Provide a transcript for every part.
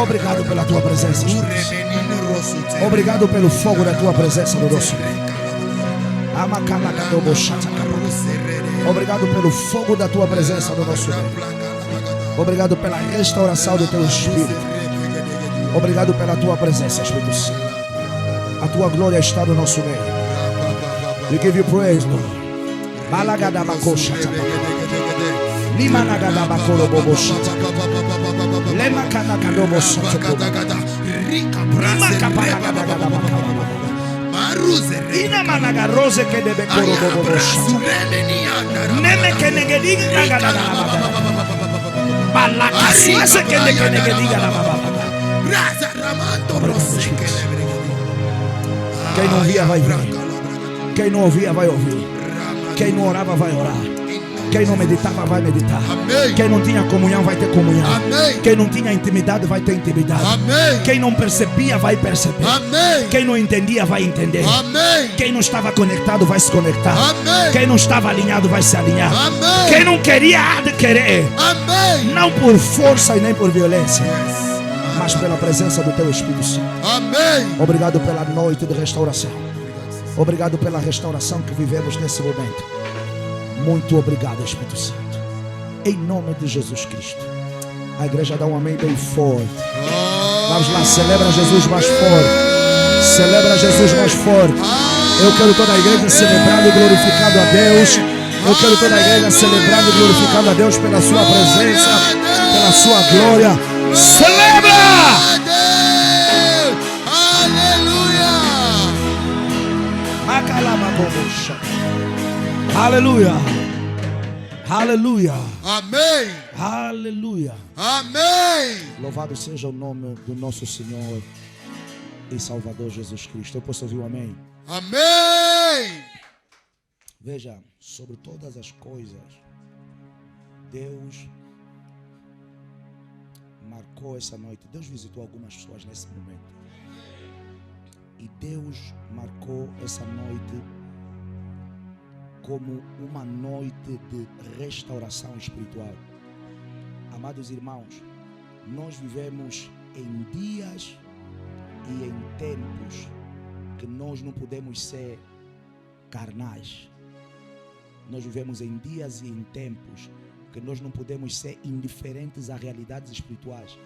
Obrigado pela tua presença, Jesus. Obrigado pelo fogo da tua presença no nosso meio. Obrigado pelo fogo da tua presença no nosso meio. Obrigado pela restauração do teu Espírito. Obrigado pela tua presença, Espírito Santo. A tua glória está no nosso meio. We give you praise, Lord. Ina managa rose que debe neme que negediga balaka suase que negediga quem não via vai ver, quem não ouvia vai ouvir, quem não orava vai orar, quem não meditava vai meditar, quem não tinha comunhão vai ter comunhão, quem não tinha intimidade vai ter intimidade, quem não percebia vai perceber, quem não entendia vai entender, quem não estava conectado vai se conectar, quem não estava alinhado vai se alinhar, quem não queria há de querer, não por força e nem por violência, mas pela presença do teu Espírito Santo. Obrigado pela noite de restauração. Obrigado pela restauração que vivemos nesse momento. Muito obrigado, Espírito Santo. Em nome de Jesus Cristo. A igreja dá um amém bem forte. Vamos lá, celebra Jesus mais forte. Celebra Jesus mais forte. Eu quero toda a igreja celebrando e glorificando a Deus. Eu quero toda a igreja celebrando e glorificando a Deus pela sua presença, pela sua glória. Celebra! Aleluia! Aleluia! Amém! Aleluia! Amém! Louvado seja o nome do nosso Senhor e Salvador Jesus Cristo. Eu posso ouvir um amém? Amém! Veja, sobre todas as coisas, Deus marcou essa noite. Deus visitou algumas pessoas nesse momento. E Deus marcou essa noite como uma noite de restauração espiritual. Amados irmãos, nós vivemos em dias e em tempos que nós não podemos ser carnais. Nós vivemos em dias e em tempos que nós não podemos ser indiferentes a realidades espirituais.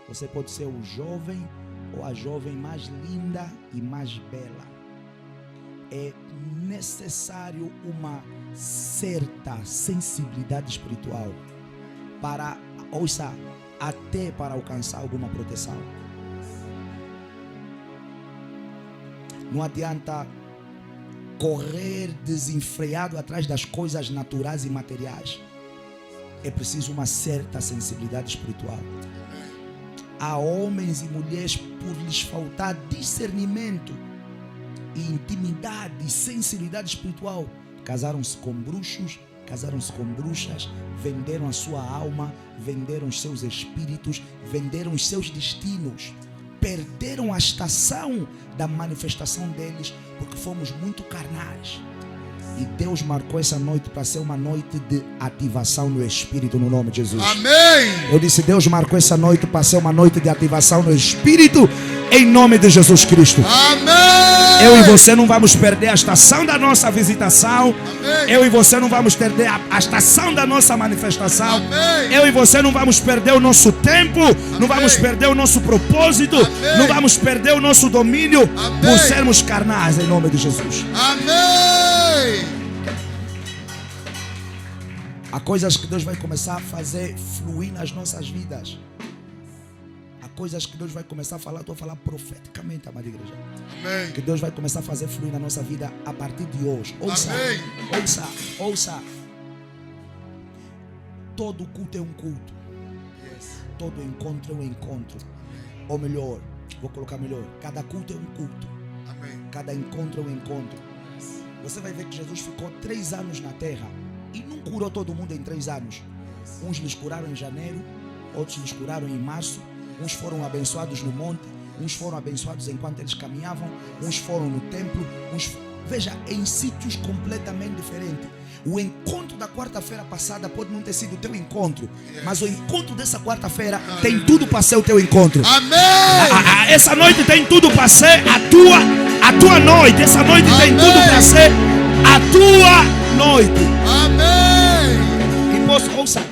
Você pode ser o jovem ou a jovem mais linda e mais bela. É necessário uma certa sensibilidade espiritual para, ouça, até para alcançar alguma proteção. Não adianta correr desenfreado atrás das coisas naturais e materiais. É preciso uma certa sensibilidade espiritual. Há homens e mulheres por lhes faltar discernimento e intimidade e sensibilidade espiritual, casaram-se com bruxos, casaram-se com bruxas, venderam a sua alma, venderam os seus espíritos, venderam os seus destinos, perderam a estação da manifestação deles porque fomos muito carnais. E Deus marcou essa noite para ser uma noite de ativação no Espírito, no nome de Jesus. Amém! Eu disse, Deus marcou essa noite para ser uma noite de ativação no Espírito, em nome de Jesus Cristo. Amém! Eu e você não vamos perder a estação da nossa visitação. Amém! Eu e você não vamos perder a estação da nossa manifestação. Amém! Eu e você não vamos perder o nosso tempo. Não vamos perder o nosso propósito. Amém! Não vamos perder o nosso domínio. Amém! Por sermos carnais, em nome de Jesus. Amém! Há coisas que Deus vai começar a fazer fluir nas nossas vidas. Há coisas que Deus vai começar a falar. Estou a falar profeticamente, amada igreja. Amém! Que Deus vai começar a fazer fluir na nossa vida a partir de hoje. Ouça, Amém! ouça, ouça. Todo culto é um culto. Yes. Todo encontro é um encontro. Ou melhor, vou colocar melhor. Cada culto é um culto. Amém! Cada encontro é um encontro. Você vai ver que Jesus ficou 3 anos na terra e não curou todo mundo em 3 anos. Uns lhes curaram em janeiro, outros lhes curaram em março. Uns foram abençoados no monte, uns foram abençoados enquanto eles caminhavam, uns foram no templo, uns veja, em sítios completamente diferentes. O encontro da quarta-feira passada pode não ter sido o teu encontro, mas o encontro dessa quarta-feira tem tudo para ser o teu encontro. Amém. Essa noite tem tudo para ser a tua noite. Essa noite tem tudo para ser a tua noite. Amém.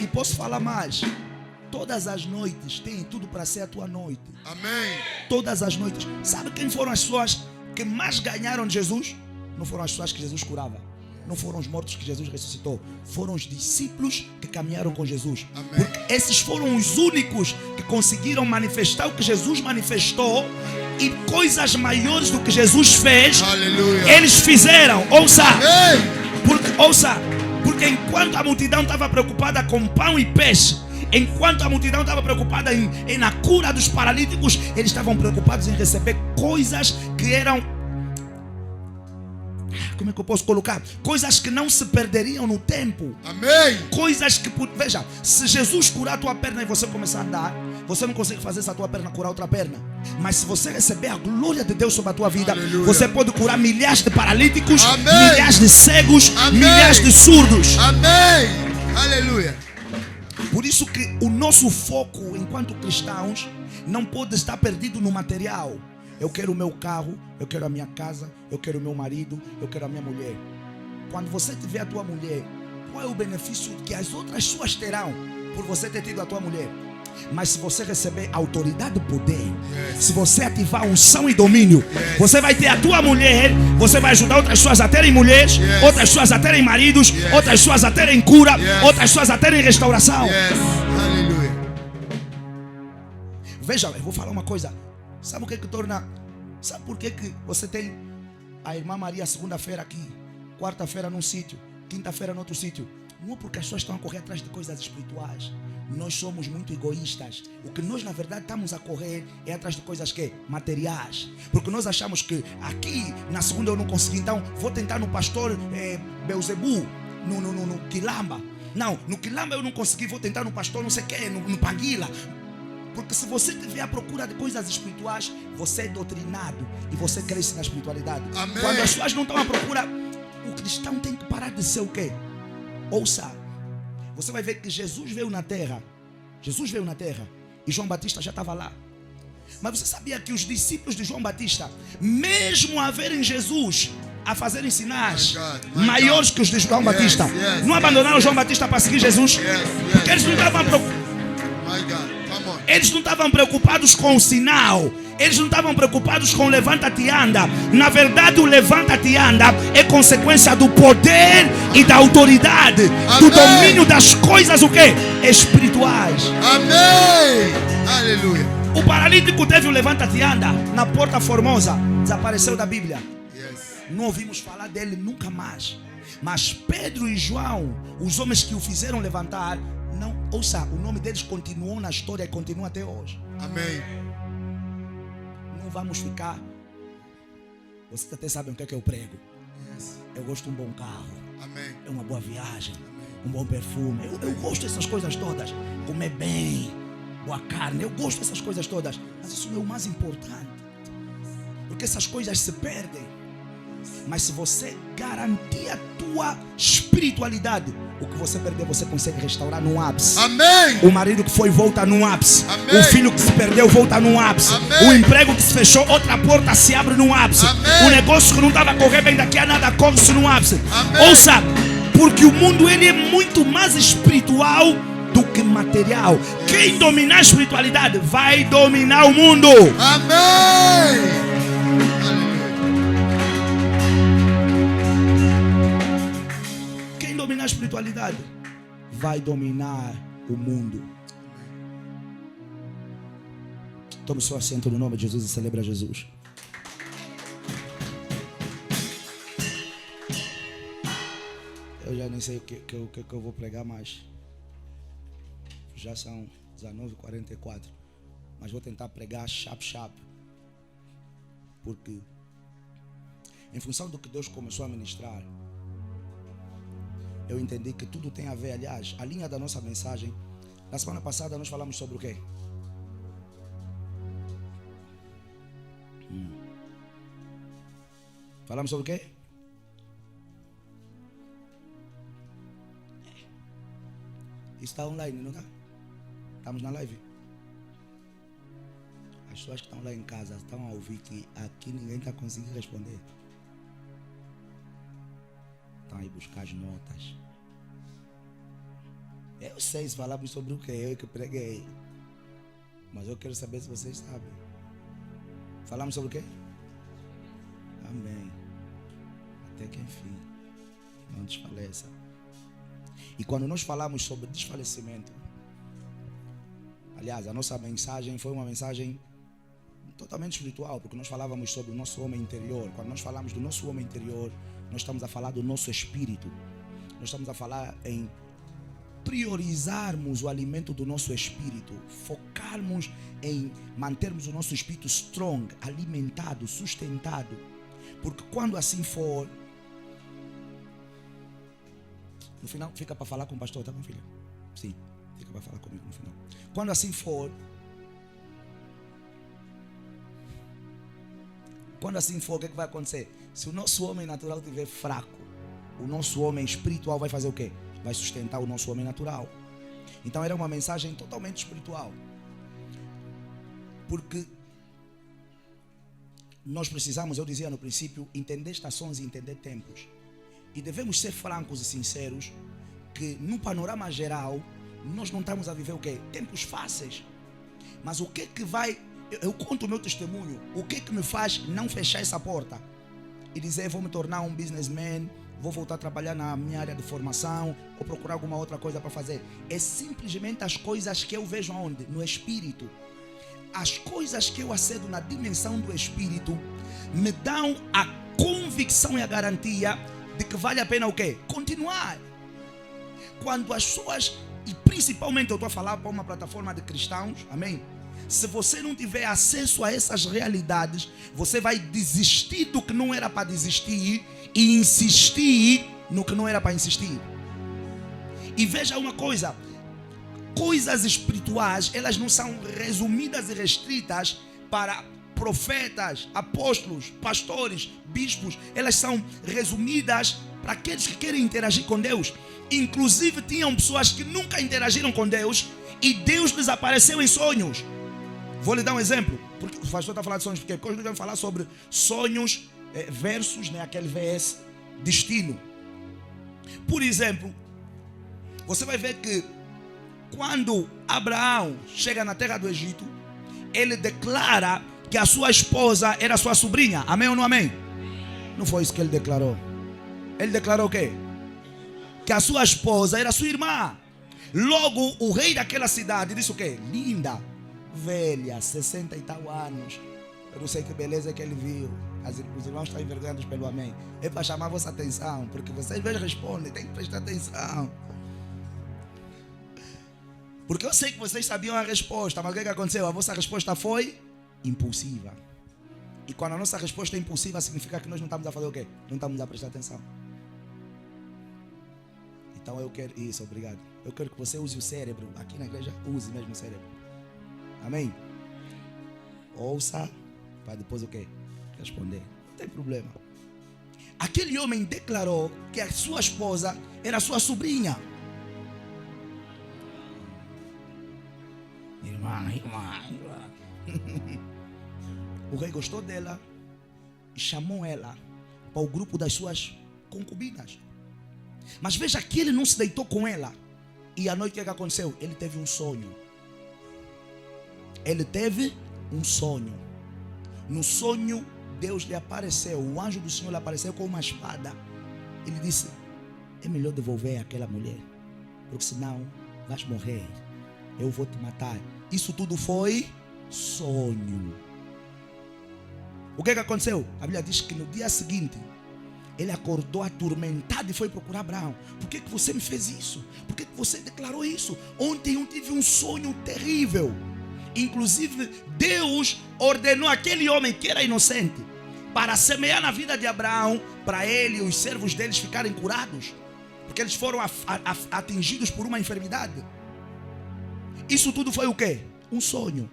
E posso falar mais. Todas as noites têm tudo para ser a tua noite. Amém. Todas as noites. Sabe quem foram as pessoas que mais ganharam de Jesus? Não foram as pessoas que Jesus curava. Não foram os mortos que Jesus ressuscitou. Foram os discípulos que caminharam com Jesus. Amém. Porque esses foram os únicos que conseguiram manifestar o que Jesus manifestou. E coisas maiores do que Jesus fez, Aleluia. eles fizeram. Ouça. Amém. Porque enquanto a multidão estava preocupada com pão e peixe, enquanto a multidão estava preocupada na cura dos paralíticos, eles estavam preocupados em receber coisas que eram... Como é que eu posso colocar? Coisas que não se perderiam no tempo. Amém. Coisas que... Veja, se Jesus curar a tua perna e você começar a andar, você não consegue fazer essa tua perna curar outra perna. Mas se você receber a glória de Deus sobre a tua vida, Aleluia, você pode curar milhares de paralíticos, amém, milhares de cegos, amém, milhares de surdos. Amém. Aleluia. Por isso que o nosso foco enquanto cristãos não pode estar perdido no material. Eu quero o meu carro, eu quero a minha casa, eu quero o meu marido, eu quero a minha mulher. Quando você tiver a tua mulher, qual é o benefício que as outras pessoas terão por você ter tido a tua mulher? Mas se você receber autoridade e poder, se você ativar unção e domínio, você vai ter a tua mulher, você vai ajudar outras pessoas a terem mulheres, outras pessoas a terem maridos, outras pessoas a terem cura, outras pessoas a terem restauração. Aleluia. Veja, eu vou falar uma coisa. Sabe o que torna... Sabe por que você tem a irmã Maria segunda-feira aqui, quarta-feira num sítio, quinta-feira no outro sítio? Não é porque as pessoas estão a correr atrás de coisas espirituais. Nós somos muito egoístas. O que nós na verdade estamos a correr é atrás de coisas que? Materiais. Porque nós achamos que aqui na segunda eu não consegui, então vou tentar no pastor Beuzebu, no Quilamba. Não, no Quilamba eu não consegui, vou tentar no pastor não sei o que, no Panguila. Porque se você estiver à procura de coisas espirituais, você é doutrinado e você cresce na espiritualidade. Amém. Quando as pessoas não estão à procura, o cristão tem que parar de ser o quê? Ouça. Você vai ver que Jesus veio na terra. Jesus veio na terra e João Batista já estava lá. Mas você sabia que os discípulos de João Batista, mesmo a verem Jesus a fazerem sinais maiores que os de João Batista, não abandonaram João Batista para seguir Jesus? Porque eles não estavam preocupados. Eles não estavam preocupados com o sinal. Eles não estavam preocupados com o levanta-te e anda. Na verdade, o levanta-te e anda é consequência do poder e da autoridade, amém, do domínio das coisas o quê? Espirituais. Amém. Aleluia. O paralítico teve o levanta-te e anda na Porta Formosa. Desapareceu da Bíblia. Não ouvimos falar dele nunca mais. Mas Pedro e João, os homens que o fizeram levantar, não, ouça, o nome deles continuou na história e continua até hoje. Amém. Não vamos ficar. Vocês até sabem o que é que eu prego. Eu gosto de um bom carro. Amém. É uma boa viagem. Um bom perfume. Eu gosto dessas coisas todas. Comer bem, boa carne. Eu gosto dessas coisas todas. Mas isso não é o mais importante. Porque essas coisas se perdem. Mas se você garantir a tua espiritualidade, o que você perder, você consegue restaurar no ápice. Amém. O marido que foi, volta no ápice. Amém. O filho que se perdeu, volta no ápice. Amém. O emprego que se fechou, outra porta se abre no ápice. Amém. O negócio que não estava a correr bem, daqui a nada corre-se no ápice. Amém. Ouça, porque o mundo ele é muito mais espiritual do que material. Quem dominar a espiritualidade vai dominar o mundo. Amém. A espiritualidade vai dominar o mundo. Tome seu assento no nome de Jesus e celebra Jesus. Eu já nem sei o que eu vou pregar mais. Já são 19h44. Mas vou tentar pregar chap. Porque em função do que Deus começou a ministrar, eu entendi que tudo tem a ver. Aliás, a linha da nossa mensagem, na semana passada nós falamos sobre o quê? Falamos sobre o quê? Isso está online, não está? Estamos na live. As pessoas que estão lá em casa estão a ouvir que aqui ninguém está conseguindo responder. Estão aí buscar as notas. Eu sei se falamos sobre o que eu que preguei. Mas eu quero saber se vocês sabem. Falamos sobre o quê? Amém. Até que enfim, não desfaleça. E quando nós falamos sobre desfalecimento, aliás, a nossa mensagem foi uma mensagem totalmente espiritual, porque nós falávamos sobre o nosso homem interior. Quando nós falamos do nosso homem interior, nós estamos a falar do nosso espírito. Nós estamos a falar em priorizarmos o alimento do nosso espírito, focarmos em mantermos o nosso espírito strong, alimentado, sustentado, porque quando assim for, no final fica para falar com o pastor, tá, meu filho? Sim, fica para falar comigo no final. Quando assim for, o que vai acontecer? Se o nosso homem natural estiver fraco, o nosso homem espiritual vai fazer o quê? Vai sustentar o nosso homem natural. Então era uma mensagem totalmente espiritual. Porque nós precisamos, eu dizia no princípio, entender estações e entender tempos. E devemos ser francos e sinceros que no panorama geral, nós não estamos a viver o quê? Tempos fáceis. Mas o que vai... Eu conto o meu testemunho. O que me faz não fechar essa porta? E dizer, vou me tornar um businessman, vou voltar a trabalhar na minha área de formação, ou procurar alguma outra coisa para fazer. É simplesmente as coisas que eu vejo aonde? No espírito. As coisas que eu acedo na dimensão do espírito me dão a convicção e a garantia de que vale a pena o quê? Continuar. Quando as pessoas, e principalmente eu estou a falar para uma plataforma de cristãos, amém? Se você não tiver acesso a essas realidades, você vai desistir do que não era para desistir e insistir no que não era para insistir. E veja uma coisa, coisas espirituais, elas não são resumidas e restritas para profetas, apóstolos, pastores, bispos. Elas são resumidas para aqueles que querem interagir com Deus. Inclusive tinham pessoas que nunca interagiram com Deus e Deus lhes apareceu em sonhos. Vou lhe dar um exemplo, porque o pastor está falando de sonhos, porque hoje nós vamos falar sobre sonhos versus, né, aquele VS, destino. Por exemplo, você vai ver que quando Abraão chega na terra do Egito, ele declara que a sua esposa era sua sobrinha. Amém ou não amém? Não foi isso que ele declarou. Ele declarou o quê? Que a sua esposa era sua irmã. Logo, o rei daquela cidade disse o quê? Linda, velha, 60 e tal anos. Eu não sei que beleza que ele viu. Os irmãos estão envergonhados pelo amém. É para chamar a vossa atenção, porque vocês vezes respondem, tem que prestar atenção. Porque eu sei que vocês sabiam a resposta, mas o que aconteceu? A vossa resposta foi impulsiva. E quando a nossa resposta é impulsiva, significa que nós não estamos a fazer o quê? Não estamos a prestar atenção. Então eu quero isso, obrigado. Eu quero que você use o cérebro. Aqui na igreja, use mesmo o cérebro. Amém? Ouça, para depois o quê? Responder. Não tem problema. Aquele homem declarou que a sua esposa era sua sobrinha. Irmã. O rei gostou dela e chamou ela para o grupo das suas concubinas. Mas veja que ele não se deitou com ela. E à noite o que aconteceu? Ele teve um sonho. Ele teve um sonho. No sonho, Deus lhe apareceu. O anjo do Senhor lhe apareceu com uma espada. Ele disse: é melhor devolver aquela mulher, porque senão vais morrer. Eu vou te matar. Isso tudo foi sonho. O que aconteceu? A Bíblia diz que no dia seguinte ele acordou atormentado e foi procurar Abraão. Por que você me fez isso? Por que você declarou isso? Ontem eu tive um sonho terrível. Inclusive Deus ordenou aquele homem que era inocente para semear na vida de Abraão, para ele e os servos deles ficarem curados, porque eles foram atingidos por uma enfermidade. Isso tudo foi o quê? Um sonho.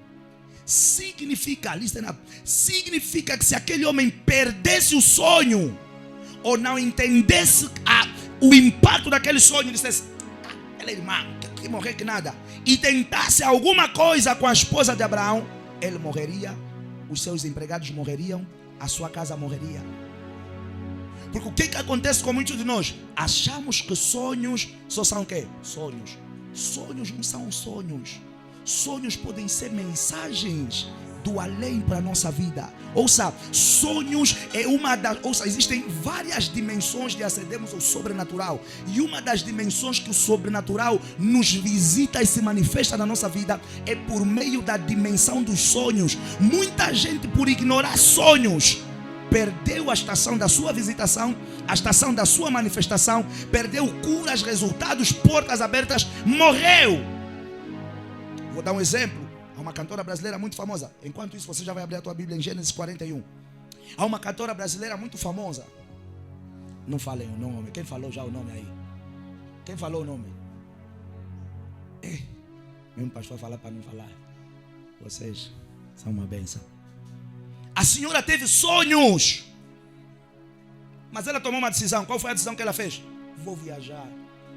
Significa, listen up, significa que se aquele homem perdesse o sonho, ou não entendesse o impacto daquele sonho, ele dissesse: aquela irmã, que morrer que nada, e tentasse alguma coisa com a esposa de Abraão, ele morreria, os seus empregados morreriam, a sua casa morreria. Porque o que acontece com muitos de nós? Achamos que sonhos só são o quê? Sonhos. Sonhos não são sonhos. Sonhos podem ser mensagens do além para a nossa vida. Ouça, sonhos é uma das... Ouça, existem várias dimensões de acedermos ao sobrenatural. E uma das dimensões que o sobrenatural nos visita e se manifesta na nossa vida é por meio da dimensão dos sonhos. Muita gente, por ignorar sonhos, perdeu a estação da sua visitação, a estação da sua manifestação, perdeu curas, resultados, portas abertas, morreu. Vou dar um exemplo. Há uma cantora brasileira muito famosa. Enquanto isso, você já vai abrir a tua Bíblia em Gênesis 41. Há uma cantora brasileira muito famosa. Não falem o nome. Quem falou já o nome aí? Quem falou o nome? Mesmo pastor falar para não falar. Vocês são uma bênção. A senhora teve sonhos, mas ela tomou uma decisão. Qual foi a decisão que ela fez? Vou viajar,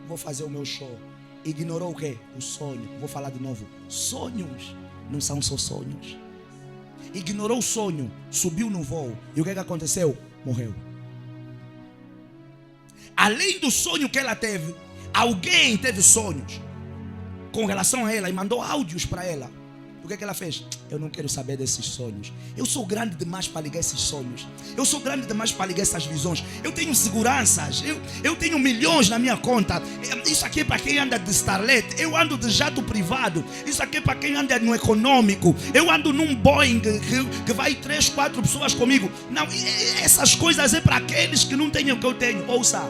vou fazer o meu show. Ignorou o quê? O sonho. Vou falar de novo. Sonhos não são só sonhos. Ignorou o sonho, subiu no voo. E o que aconteceu? Morreu. Além do sonho que ela teve, alguém teve sonhos com relação a ela e mandou áudios para ela. O que ela fez? Eu não quero saber desses sonhos. Eu sou grande demais para ligar esses sonhos. Eu sou grande demais para ligar essas visões. Eu tenho seguranças. Eu tenho milhões na minha conta. Isso aqui é para quem anda de Starlet. Eu ando de jato privado. Isso aqui é para quem anda no econômico. Eu ando num Boeing que vai 3, 4 pessoas comigo. Não, essas coisas é para aqueles que não têm o que eu tenho. Ouça.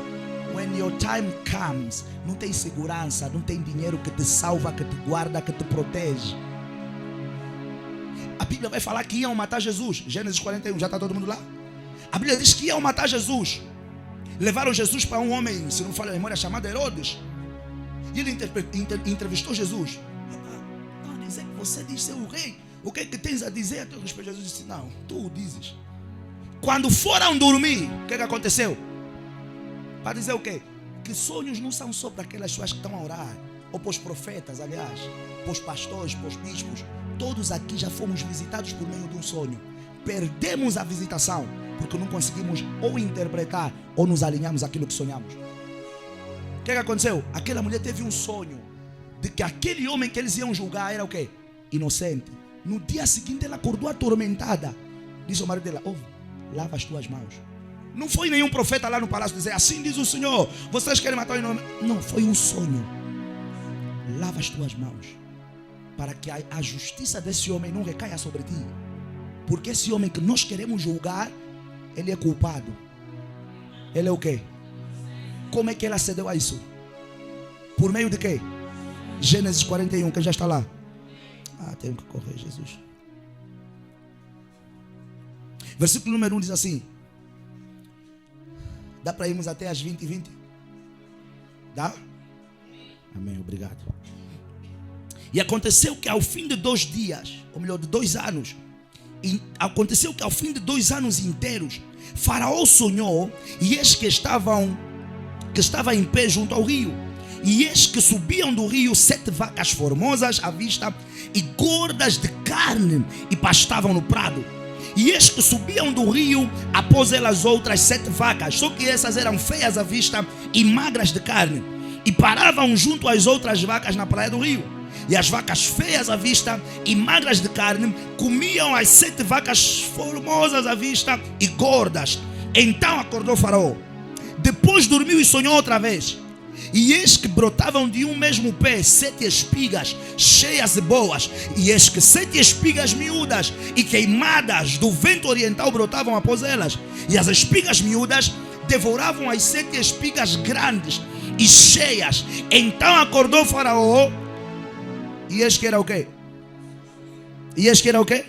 When your time comes, não tem segurança, não tem dinheiro que te salva, que te guarda, que te protege. A Bíblia vai falar que iam matar Jesus. Gênesis 41, já está todo mundo lá? A Bíblia diz que iam matar Jesus. Levaram Jesus para um homem, se não falha a memória, chamado Herodes. E ele entrevistou Jesus. Não, dizer que você diz ser o rei. O que é que tens a dizer a teu respeito? Jesus disse, não, tu o dizes. Quando foram dormir, o que é que aconteceu? Para dizer o quê? Que sonhos não são só para aquelas pessoas que estão a orar. Ou para os profetas, aliás. Para os pastores, para os bispos. Todos aqui já fomos visitados por meio de um sonho. Perdemos a visitação porque não conseguimos ou interpretar ou nos alinhamos àquilo que sonhamos. O que aconteceu? Aquela mulher teve um sonho de que aquele homem que eles iam julgar era o quê? Inocente. No dia seguinte ela acordou atormentada. Disse ao marido dela, ouve, lava as tuas mãos. Não foi nenhum profeta lá no palácio dizer, assim diz o Senhor, vocês querem matar o nome. Não, foi um sonho. Lava as tuas mãos, para que a justiça desse homem não recaia sobre ti. Porque esse homem que nós queremos julgar, ele é culpado. Ele é o quê? Como é que ele acedeu a isso? Por meio de quê? Gênesis 41, quem já está lá? Tenho que correr, Jesus. Versículo número 1 diz assim. Dá para irmos até as 20:20? Dá? Amém, obrigado. E aconteceu que ao fim de 2 dias, ou melhor, de 2 anos, aconteceu que ao fim de 2 anos inteiros, Faraó sonhou, e eis que estava em pé junto ao rio. E eis que subiam do rio 7 vacas formosas à vista e gordas de carne, e pastavam no prado. E eis que subiam do rio após elas outras 7 vacas, só que essas eram feias à vista e magras de carne, e paravam junto às outras vacas na praia do rio. E as vacas feias à vista e magras de carne comiam as 7 vacas formosas à vista e gordas. Então acordou Faraó. Depois dormiu e sonhou outra vez. E eis que brotavam de um mesmo pé 7 espigas cheias e boas. E eis que 7 espigas miúdas e queimadas do vento oriental brotavam após elas. E as espigas miúdas devoravam as 7 espigas grandes e cheias. Então acordou Faraó. E eis que era o quê? E eis que era o quê?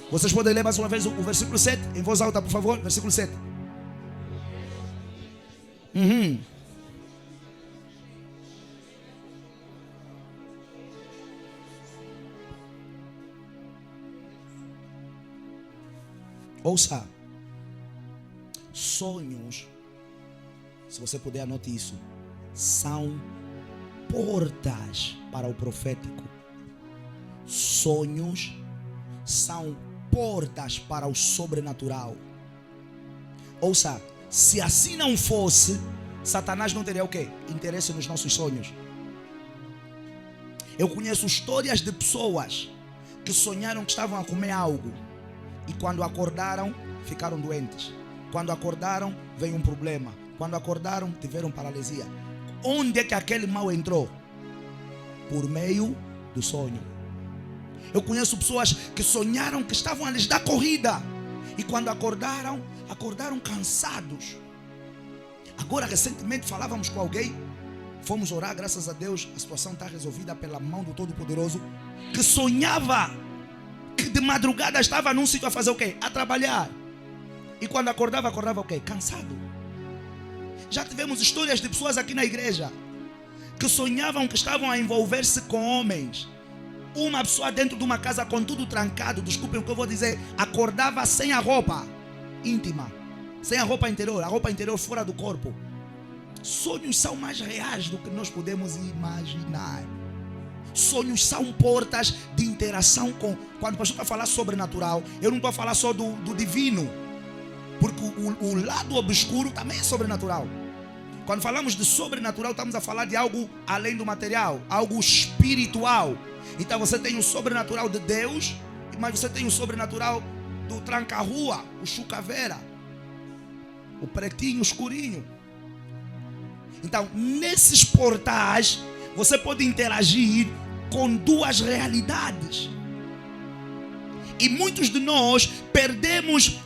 Vocês podem ler mais uma vez o versículo 7 em voz alta, por favor. Versículo 7. Ouça. Sonhos, se você puder anote isso, são portas para o profético. Sonhos são portas para o sobrenatural. Ouça, se assim não fosse, Satanás não teria o quê? Interesse nos nossos sonhos. Eu conheço histórias de pessoas que sonharam que estavam a comer algo e quando acordaram, ficaram doentes. Quando acordaram, veio um problema. Quando acordaram, tiveram paralisia. Onde é que aquele mal entrou? Por meio do sonho. Eu conheço pessoas que sonharam que estavam a lhes dar corrida e quando acordaram, acordaram cansados. Agora, recentemente falávamos com alguém, fomos orar, graças a Deus, a situação está resolvida pela mão do Todo-Poderoso, que sonhava que de madrugada estava num sítio a fazer o quê? A trabalhar. E quando acordava o quê? Cansado. Já tivemos histórias de pessoas aqui na igreja que sonhavam que estavam a envolver-se com homens. Uma pessoa dentro de uma casa com tudo trancado, desculpem o que eu vou dizer, acordava sem a roupa íntima, sem a roupa interior fora do corpo. Sonhos são mais reais do que nós podemos imaginar. Sonhos são portas de interação com... Quando o pastor está a falar sobrenatural, eu não estou a falar só do divino, porque o lado obscuro também é sobrenatural. Quando falamos de sobrenatural, estamos a falar de algo além do material, algo espiritual. Então você tem o sobrenatural de Deus, mas você tem o sobrenatural do tranca-rua, o chucaveira, o pretinho, o escurinho. Então, nesses portais, você pode interagir com duas realidades. E muitos de nós perdemos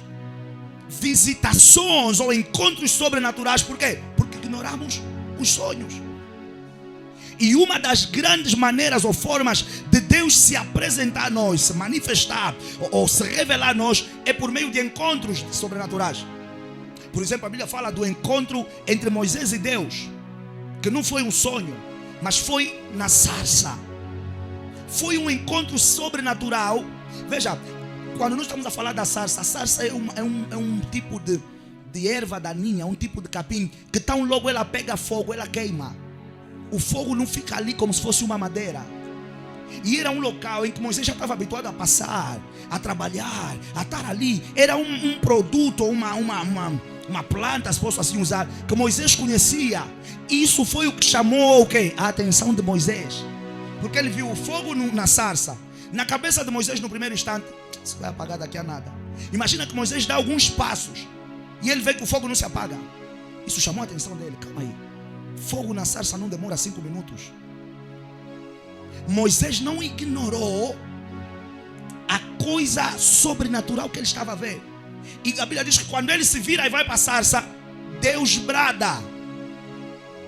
visitações ou encontros sobrenaturais. Por quê? Porque ignoramos os sonhos. E uma das grandes maneiras ou formas de Deus se apresentar a nós, se manifestar ou se revelar a nós, é por meio de encontros sobrenaturais. Por exemplo, a Bíblia fala do encontro entre Moisés e Deus, que não foi um sonho, mas foi na sarça. Foi um encontro sobrenatural. Veja, quando nós estamos a falar da sarça, a sarça é um tipo de erva daninha, um tipo de capim, que tão logo ela pega fogo, ela queima. O fogo não fica ali como se fosse uma madeira. E era um local em que Moisés já estava habituado a passar, a trabalhar, a estar ali. Era um produto, uma planta, se posso assim usar, que Moisés conhecia. Isso foi o que chamou o quê? A atenção de Moisés. Porque ele viu o fogo na sarça. Na cabeça de Moisés, no primeiro instante, isso vai apagar daqui a nada. Imagina que Moisés dá alguns passos e ele vê que o fogo não se apaga. Isso chamou a atenção dele. Calma aí. Fogo na sarça não demora 5 minutos. Moisés não ignorou a coisa sobrenatural que ele estava a ver. E a Bíblia diz que quando ele se vira e vai para a sarça, Deus brada.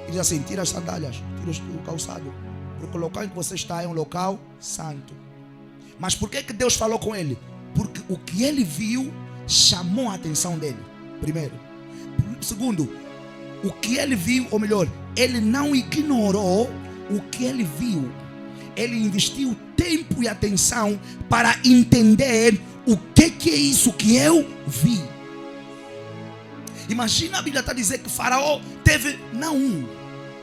Ele diz assim: tira as sandálias, tira o calçado, porque o local em que você está é um local santo. Mas por que Deus falou com ele? Porque o que ele viu chamou a atenção dele. Primeiro. Segundo, o que ele viu, ou melhor, ele não ignorou o que ele viu. Ele investiu tempo e atenção para entender o que é isso que eu vi. Imagina, a Bíblia está dizendo que Faraó teve não um,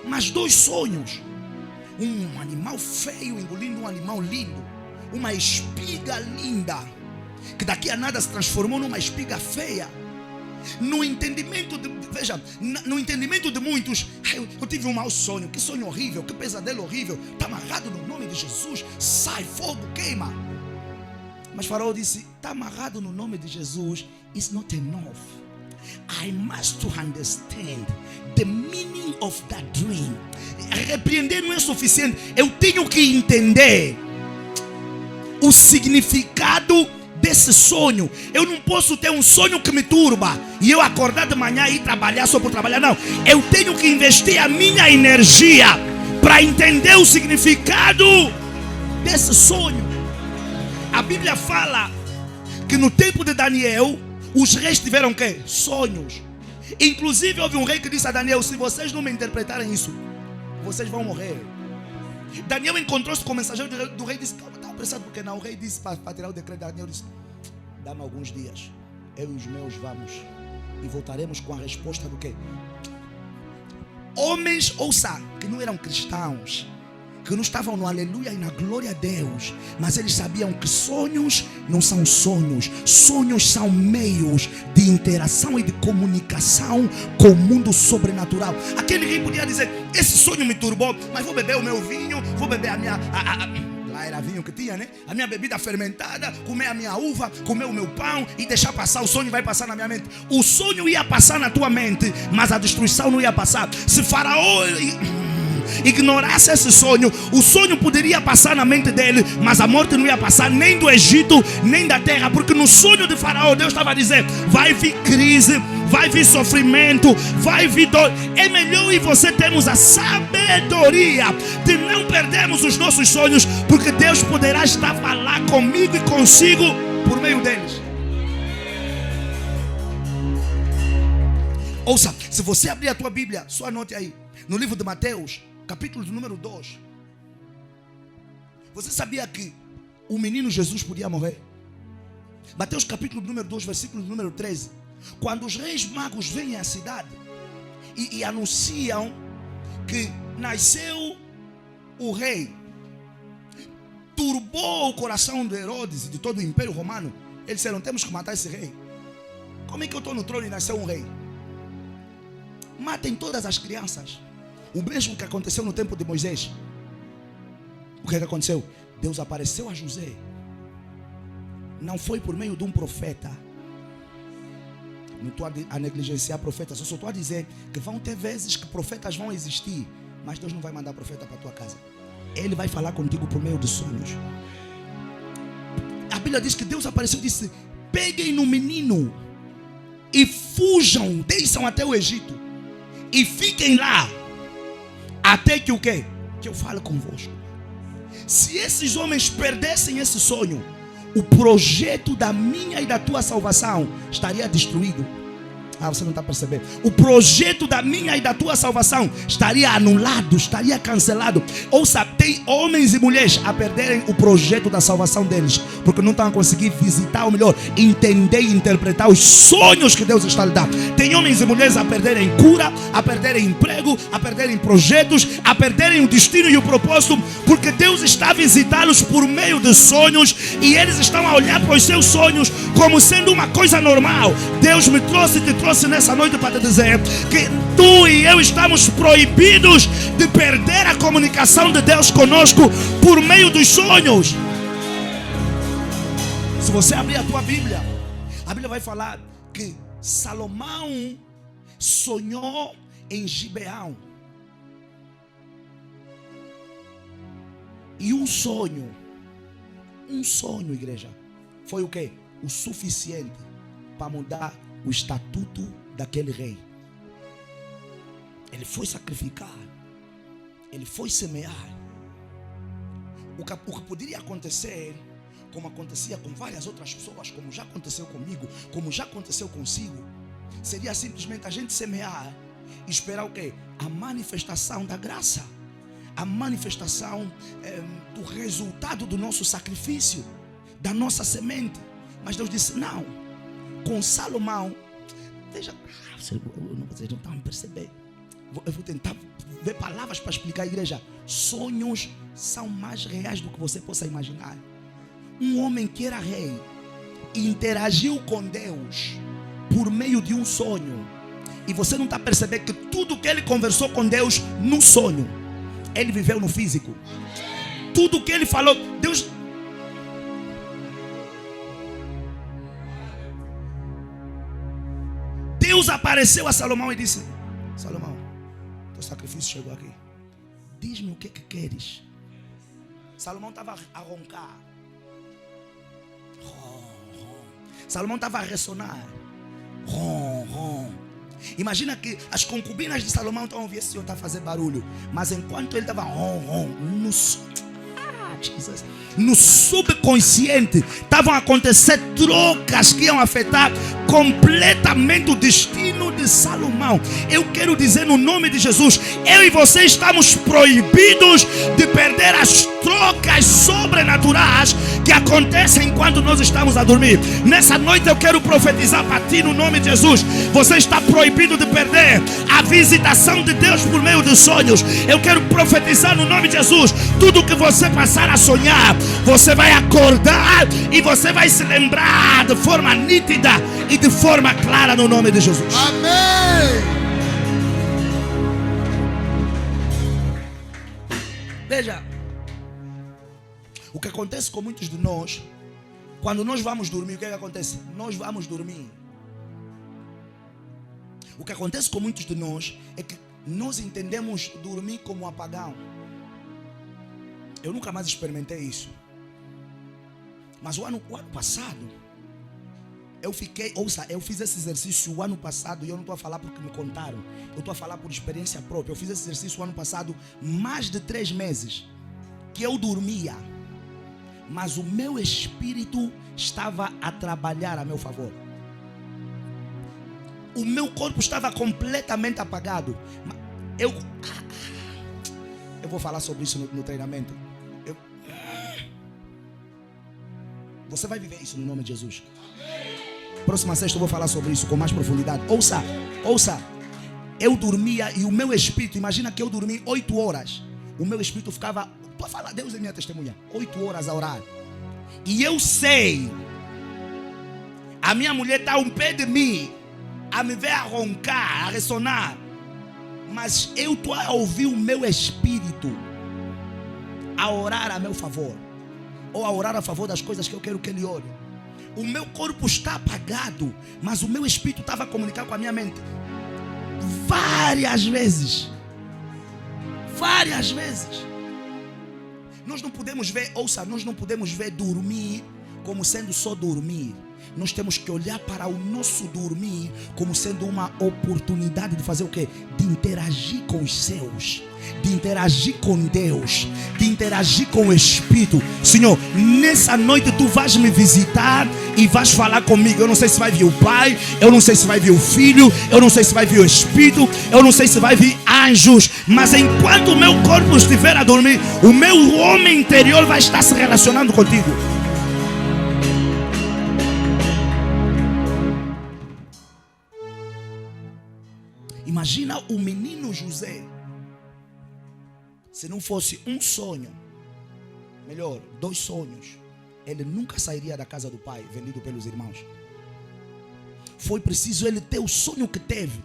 mas 2 sonhos. Um animal feio engolindo um animal lindo. Uma espiga linda, que daqui a nada se transformou numa espiga feia. No entendimento de, veja, no entendimento de muitos, eu tive um mau sonho, que sonho horrível, que pesadelo horrível, está amarrado no nome de Jesus, sai fogo, queima. Mas Faraó disse: está amarrado no nome de Jesus, it's not enough. I must understand the meaning of that dream. Repreender não é suficiente, eu tenho que entender o significado desse sonho. Eu não posso ter um sonho que me turba e eu acordar de manhã e ir trabalhar só por trabalhar. Não, eu tenho que investir a minha energia para entender o significado desse sonho. A Bíblia fala que no tempo de Daniel, os reis tiveram o quê? Sonhos. Inclusive houve um rei que disse a Daniel: se vocês não me interpretarem isso, vocês vão morrer. Daniel encontrou-se com o mensageiro do rei e disse: calma, está apressado, porque não. O rei disse para tirar o decreto. Daniel disse: dá-me alguns dias, eu e os meus vamos e voltaremos com a resposta do quê? Homens, ouça, que não eram cristãos, que não estavam no aleluia e na glória a Deus, mas eles sabiam que sonhos não são sonhos. Sonhos são meios de interação e de comunicação com o mundo sobrenatural. Aquele rei podia dizer: esse sonho me turbou, mas vou beber o meu vinho, vou beber a minha... lá era vinho que tinha, né? A minha bebida fermentada, comer a minha uva, comer o meu pão e deixar passar. O sonho vai passar na minha mente. O sonho ia passar na tua mente, mas a destruição não ia passar. Se Faraó ignorasse esse sonho, o sonho poderia passar na mente dele, mas a morte não ia passar nem do Egito, nem da terra, porque no sonho de Faraó, Deus estava a dizer: vai vir crise, vai vir sofrimento, vai vir dor. É melhor e você termos a sabedoria de não perdermos os nossos sonhos, porque Deus poderá estar a falar comigo e consigo por meio deles. Ouça, se você abrir a tua Bíblia, só anote aí, no livro de Mateus, capítulo de número 2. Você sabia que o menino Jesus podia morrer? Mateus capítulo número 2, versículo número 13. Quando os reis magos vêm à cidade e anunciam que nasceu o rei, turbou o coração de Herodes e de todo o Império Romano. Eles disseram: temos que matar esse rei. Como é que eu estou no trono e nasceu um rei? Matem todas as crianças. O mesmo que aconteceu no tempo de Moisés. O que aconteceu? Deus apareceu a José. Não foi por meio de um profeta. Não estou a negligenciar profetas. Só estou a dizer que vão ter vezes que profetas vão existir, mas Deus não vai mandar profeta para a tua casa. Ele vai falar contigo por meio de sonhos. A Bíblia diz que Deus apareceu e disse: peguem no menino e fujam, desçam até o Egito e fiquem lá até que o quê? Que eu fale convosco. Se esses homens perdessem esse sonho, o projeto da minha e da tua salvação estaria destruído. Você não está percebendo? O projeto da minha e da tua salvação estaria anulado, estaria cancelado. Ouça, tem homens e mulheres a perderem o projeto da salvação deles, porque não estão a conseguir visitar, ou melhor, entender e interpretar os sonhos que Deus está lhe dando. Tem homens e mulheres a perderem cura, a perderem emprego, a perderem projetos, a perderem o destino e o propósito, porque Deus está a visitá-los por meio de sonhos, e eles estão a olhar para os seus sonhos como sendo uma coisa normal. Deus me trouxe e te trouxe nessa noite para te dizer que tu e eu estamos proibidos de perder a comunicação de Deus conosco por meio dos sonhos. Se você abrir a tua Bíblia, a Bíblia vai falar que Salomão sonhou em Gibeão. E um sonho, igreja, foi o quê? O suficiente para mudar o estatuto daquele rei. Ele foi sacrificar, ele foi semear. O que poderia acontecer, como acontecia com várias outras pessoas, como já aconteceu comigo, como já aconteceu consigo, seria simplesmente a gente semear e esperar o quê? A manifestação da graça, a manifestação do resultado do nosso sacrifício, da nossa semente. Mas Deus disse: não. Com Salomão, veja, vocês não estão a perceber. Eu vou tentar ver palavras para explicar a igreja. Sonhos são mais reais do que você possa imaginar. Um homem que era rei interagiu com Deus por meio de um sonho. E você não está a perceber que tudo que ele conversou com Deus no sonho, ele viveu no físico. Tudo que ele falou, Deus... Deus apareceu a Salomão e disse: Salomão, teu sacrifício chegou aqui. Diz-me o que queres. Salomão estava a roncar. Salomão estava a ressonar. Imagina que as concubinas de Salomão estão a ouvir esse senhor está a fazer barulho. Mas enquanto ele estava no subconsciente estavam a acontecer trocas que iam afetar completamente o destino de Salomão. Eu quero dizer no nome de Jesus, eu e você estamos proibidos de perder as trocas trocas sobrenaturais que acontecem enquanto nós estamos a dormir. Nessa noite eu quero profetizar para ti no nome de Jesus. Você está proibido de perder a visitação de Deus por meio dos sonhos. Eu quero profetizar no nome de Jesus. Tudo que você passar a sonhar, você vai acordar e você vai se lembrar de forma nítida e de forma clara no nome de Jesus. Amém. Veja, o que acontece com muitos de nós, quando nós vamos dormir, o que acontece? Nós vamos dormir. O que acontece com muitos de nós é que nós entendemos dormir como um apagão. Eu nunca mais experimentei isso. Mas o ano passado, eu fiz esse exercício o ano passado, e eu não estou a falar porque me contaram, eu estou a falar por experiência própria. Eu fiz esse exercício o ano passado, mais de 3 meses, que eu dormia, mas o meu espírito estava a trabalhar a meu favor. O meu corpo estava completamente apagado. Eu vou falar sobre isso no treinamento. Você vai viver isso no nome de Jesus. Próxima sexta eu vou falar sobre isso com mais profundidade. Ouça. Eu dormia e o meu espírito, imagina que eu dormi 8 horas. O meu espírito ficava, estou a falar, Deus é minha testemunha, 8 horas a orar. E eu sei, a minha mulher está um pé de mim, a me ver a roncar, a ressonar. Mas eu estou a ouvir o meu espírito a orar a meu favor, ou a orar a favor das coisas que eu quero que ele ore. O meu corpo está apagado, mas o meu espírito estava a comunicar com a minha mente. Várias vezes. Nós não podemos ver, nós não podemos ver dormir como sendo só dormir. Nós temos que olhar para o nosso dormir como sendo uma oportunidade de fazer o quê? De interagir com os céus, de interagir com Deus, de interagir com o Espírito. Senhor, nessa noite tu vais me visitar e vais falar comigo. Eu não sei se vai vir o Pai, eu não sei se vai vir o Filho, eu não sei se vai vir o Espírito, eu não sei se vai vir anjos, mas enquanto o meu corpo estiver a dormir, o meu homem interior vai estar se relacionando contigo. Imagina o menino José, se não fosse um sonho, melhor, 2 sonhos, ele nunca sairia da casa do pai, vendido pelos irmãos. Foi preciso ele ter o sonho que teve.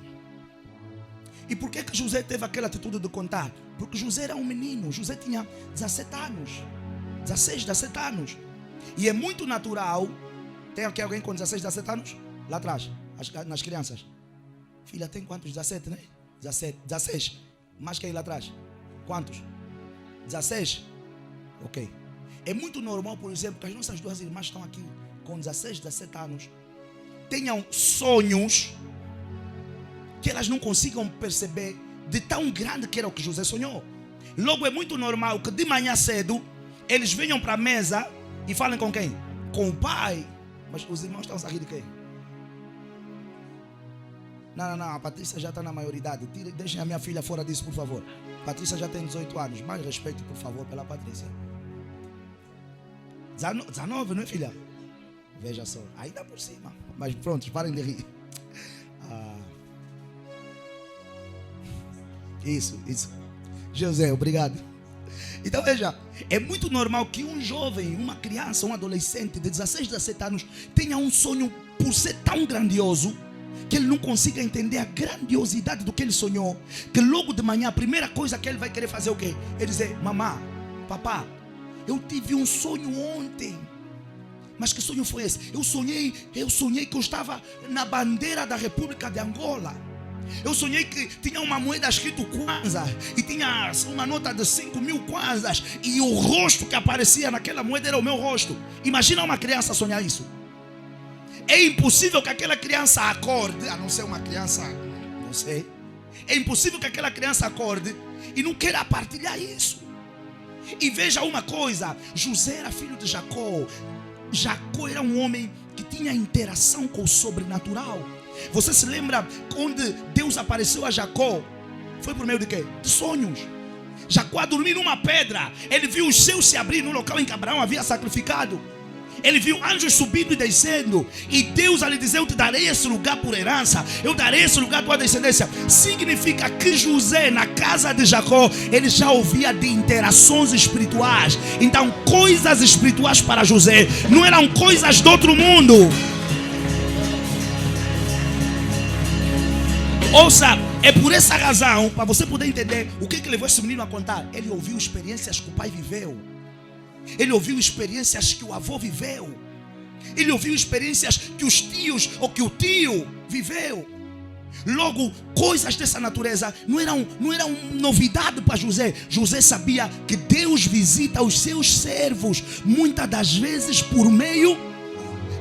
E por que José teve aquela atitude de contar? Porque José era um menino, José tinha 17 anos, 16, 17 anos. E é muito natural, tem aqui alguém com 16, 17 anos? Lá atrás, nas crianças. Filha, tem quantos? 17, né? 17, 16. Mais que aí lá atrás. Quantos? 16? Ok. É muito normal, por exemplo, que as nossas 2 irmãs estão aqui com 16, 17 anos, tenham sonhos que elas não consigam perceber de tão grande que era o que José sonhou. Logo é muito normal que de manhã cedo eles venham para a mesa e falem com quem? Com o pai. Mas os irmãos estão a rir de quem? Não, a Patrícia já está na maioridade. Deixem a minha filha fora disso, por favor. Patrícia já tem 18 anos. Mais respeito, por favor, pela Patrícia. 19, não é, filha? Veja só. Aí dá por cima. Mas pronto, parem de rir. Isso. José, obrigado. Então veja, é muito normal que um jovem, uma criança, um adolescente de 16, 17 anos tenha um sonho por ser tão grandioso que ele não consiga entender a grandiosidade do que ele sonhou, que logo de manhã a primeira coisa que ele vai querer fazer é o quê? Ele dizer: mamá, papá, eu tive um sonho ontem. Mas que sonho foi esse? Eu sonhei que eu estava na bandeira da República de Angola. Eu sonhei que tinha uma moeda escrito Kwanza e tinha uma nota de 5.000 kwanzas, e o rosto que aparecia naquela moeda era o meu rosto. Imagina uma criança sonhar isso. É impossível que aquela criança acorde, a não ser uma criança, não sei. É impossível que aquela criança acorde e não queira partilhar isso. E veja uma coisa, José era filho de Jacó. Jacó era um homem que tinha interação com o sobrenatural. Você se lembra onde Deus apareceu a Jacó? Foi por meio de quê? De sonhos. Jacó a dormir numa pedra. Ele viu os céus se abrir no local em que Abraão havia sacrificado. Ele viu anjos subindo e descendo. E Deus a lhe dizer: eu te darei esse lugar por herança. Eu darei esse lugar à tua descendência. Significa que José, na casa de Jacó, ele já ouvia de interações espirituais. Então coisas espirituais para José não eram coisas do outro mundo. Ouça, é por essa razão, para você poder entender o que levou esse menino a contar. Ele ouviu experiências que o pai viveu. Ele ouviu experiências que o avô viveu. Ele ouviu experiências que os tios ou que o tio viveu. Logo, coisas dessa natureza não eram novidade para José. José sabia que Deus visita os seus servos, muitas das vezes por meio.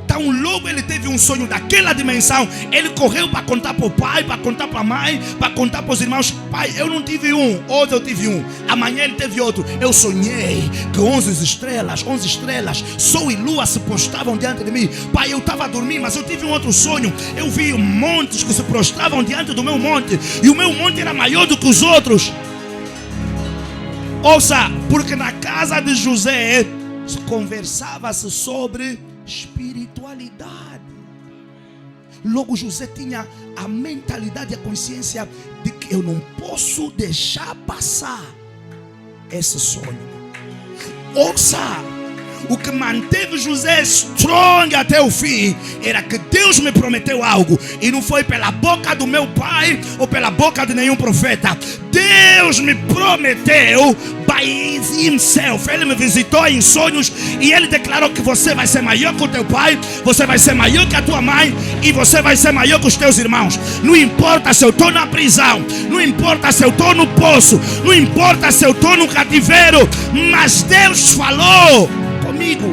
Então logo ele teve um sonho daquela dimensão. Ele correu para contar para o pai, para contar para a mãe, para contar para os irmãos: pai, eu não tive um, hoje eu tive um, amanhã ele teve outro. Eu sonhei que 11 estrelas, sol e lua se prostravam diante de mim. Pai, eu estava a dormir, mas eu tive um outro sonho. Eu vi montes que se prostravam diante do meu monte, e o meu monte era maior do que os outros. Ouça, porque na casa de José conversava-se sobre espiritualidade. Logo José tinha a mentalidade e a consciência de que eu não posso deixar passar esse sonho. Ouça, o que manteve José strong até o fim era que Deus me prometeu algo, e não foi pela boca do meu pai ou pela boca de nenhum profeta. Deus me prometeu by himself. Ele me visitou em sonhos e ele declarou que você vai ser maior que o teu pai, você vai ser maior que a tua mãe, e você vai ser maior que os teus irmãos. Não importa se eu estou na prisão, não importa se eu estou no poço, não importa se eu estou no cativeiro, mas Deus falou comigo.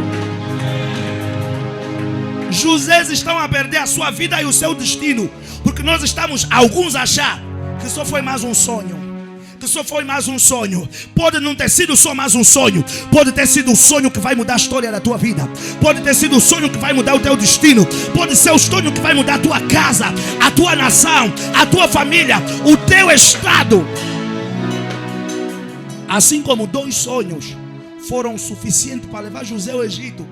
José estão a perder a sua vida e o seu destino, porque nós estamos, alguns, a achar que só foi mais um sonho. Que só foi mais um sonho. Pode não ter sido só mais um sonho. Pode ter sido um sonho que vai mudar a história da tua vida. Pode ter sido um sonho que vai mudar o teu destino. Pode ser o sonho que vai mudar a tua casa, a tua nação, a tua família, o teu estado. Assim como 2 sonhos foram suficientes para levar José ao Egito,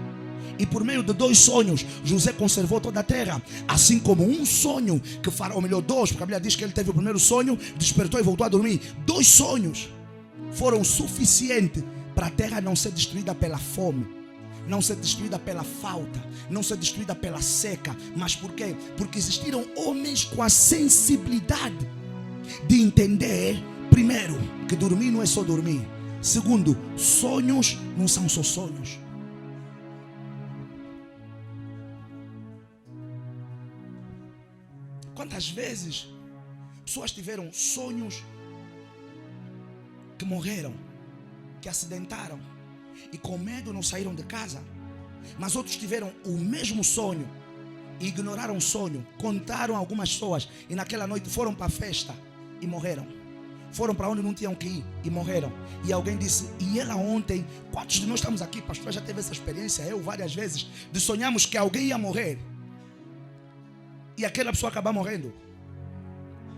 e por meio de 2 sonhos José conservou toda a terra. Assim como um sonho que fará, ou melhor 2, porque a Bíblia diz que ele teve o primeiro sonho, despertou e voltou a dormir. 2 sonhos foram suficientes para a terra não ser destruída pela fome, não ser destruída pela falta, não ser destruída pela seca. Mas por quê? Porque existiram homens com a sensibilidade de entender, primeiro, que dormir não é só dormir. Segundo, sonhos não são só sonhos. Quantas vezes pessoas tiveram sonhos que morreram, que acidentaram, e com medo não saíram de casa? Mas outros tiveram o mesmo sonho e ignoraram o sonho, contaram a algumas pessoas, e naquela noite foram para a festa e morreram. Foram para onde não tinham que ir e morreram. E alguém disse: e ela ontem, quantos de nós estamos aqui, pastor, já teve essa experiência, eu várias vezes, de sonharmos que alguém ia morrer e aquela pessoa acabar morrendo.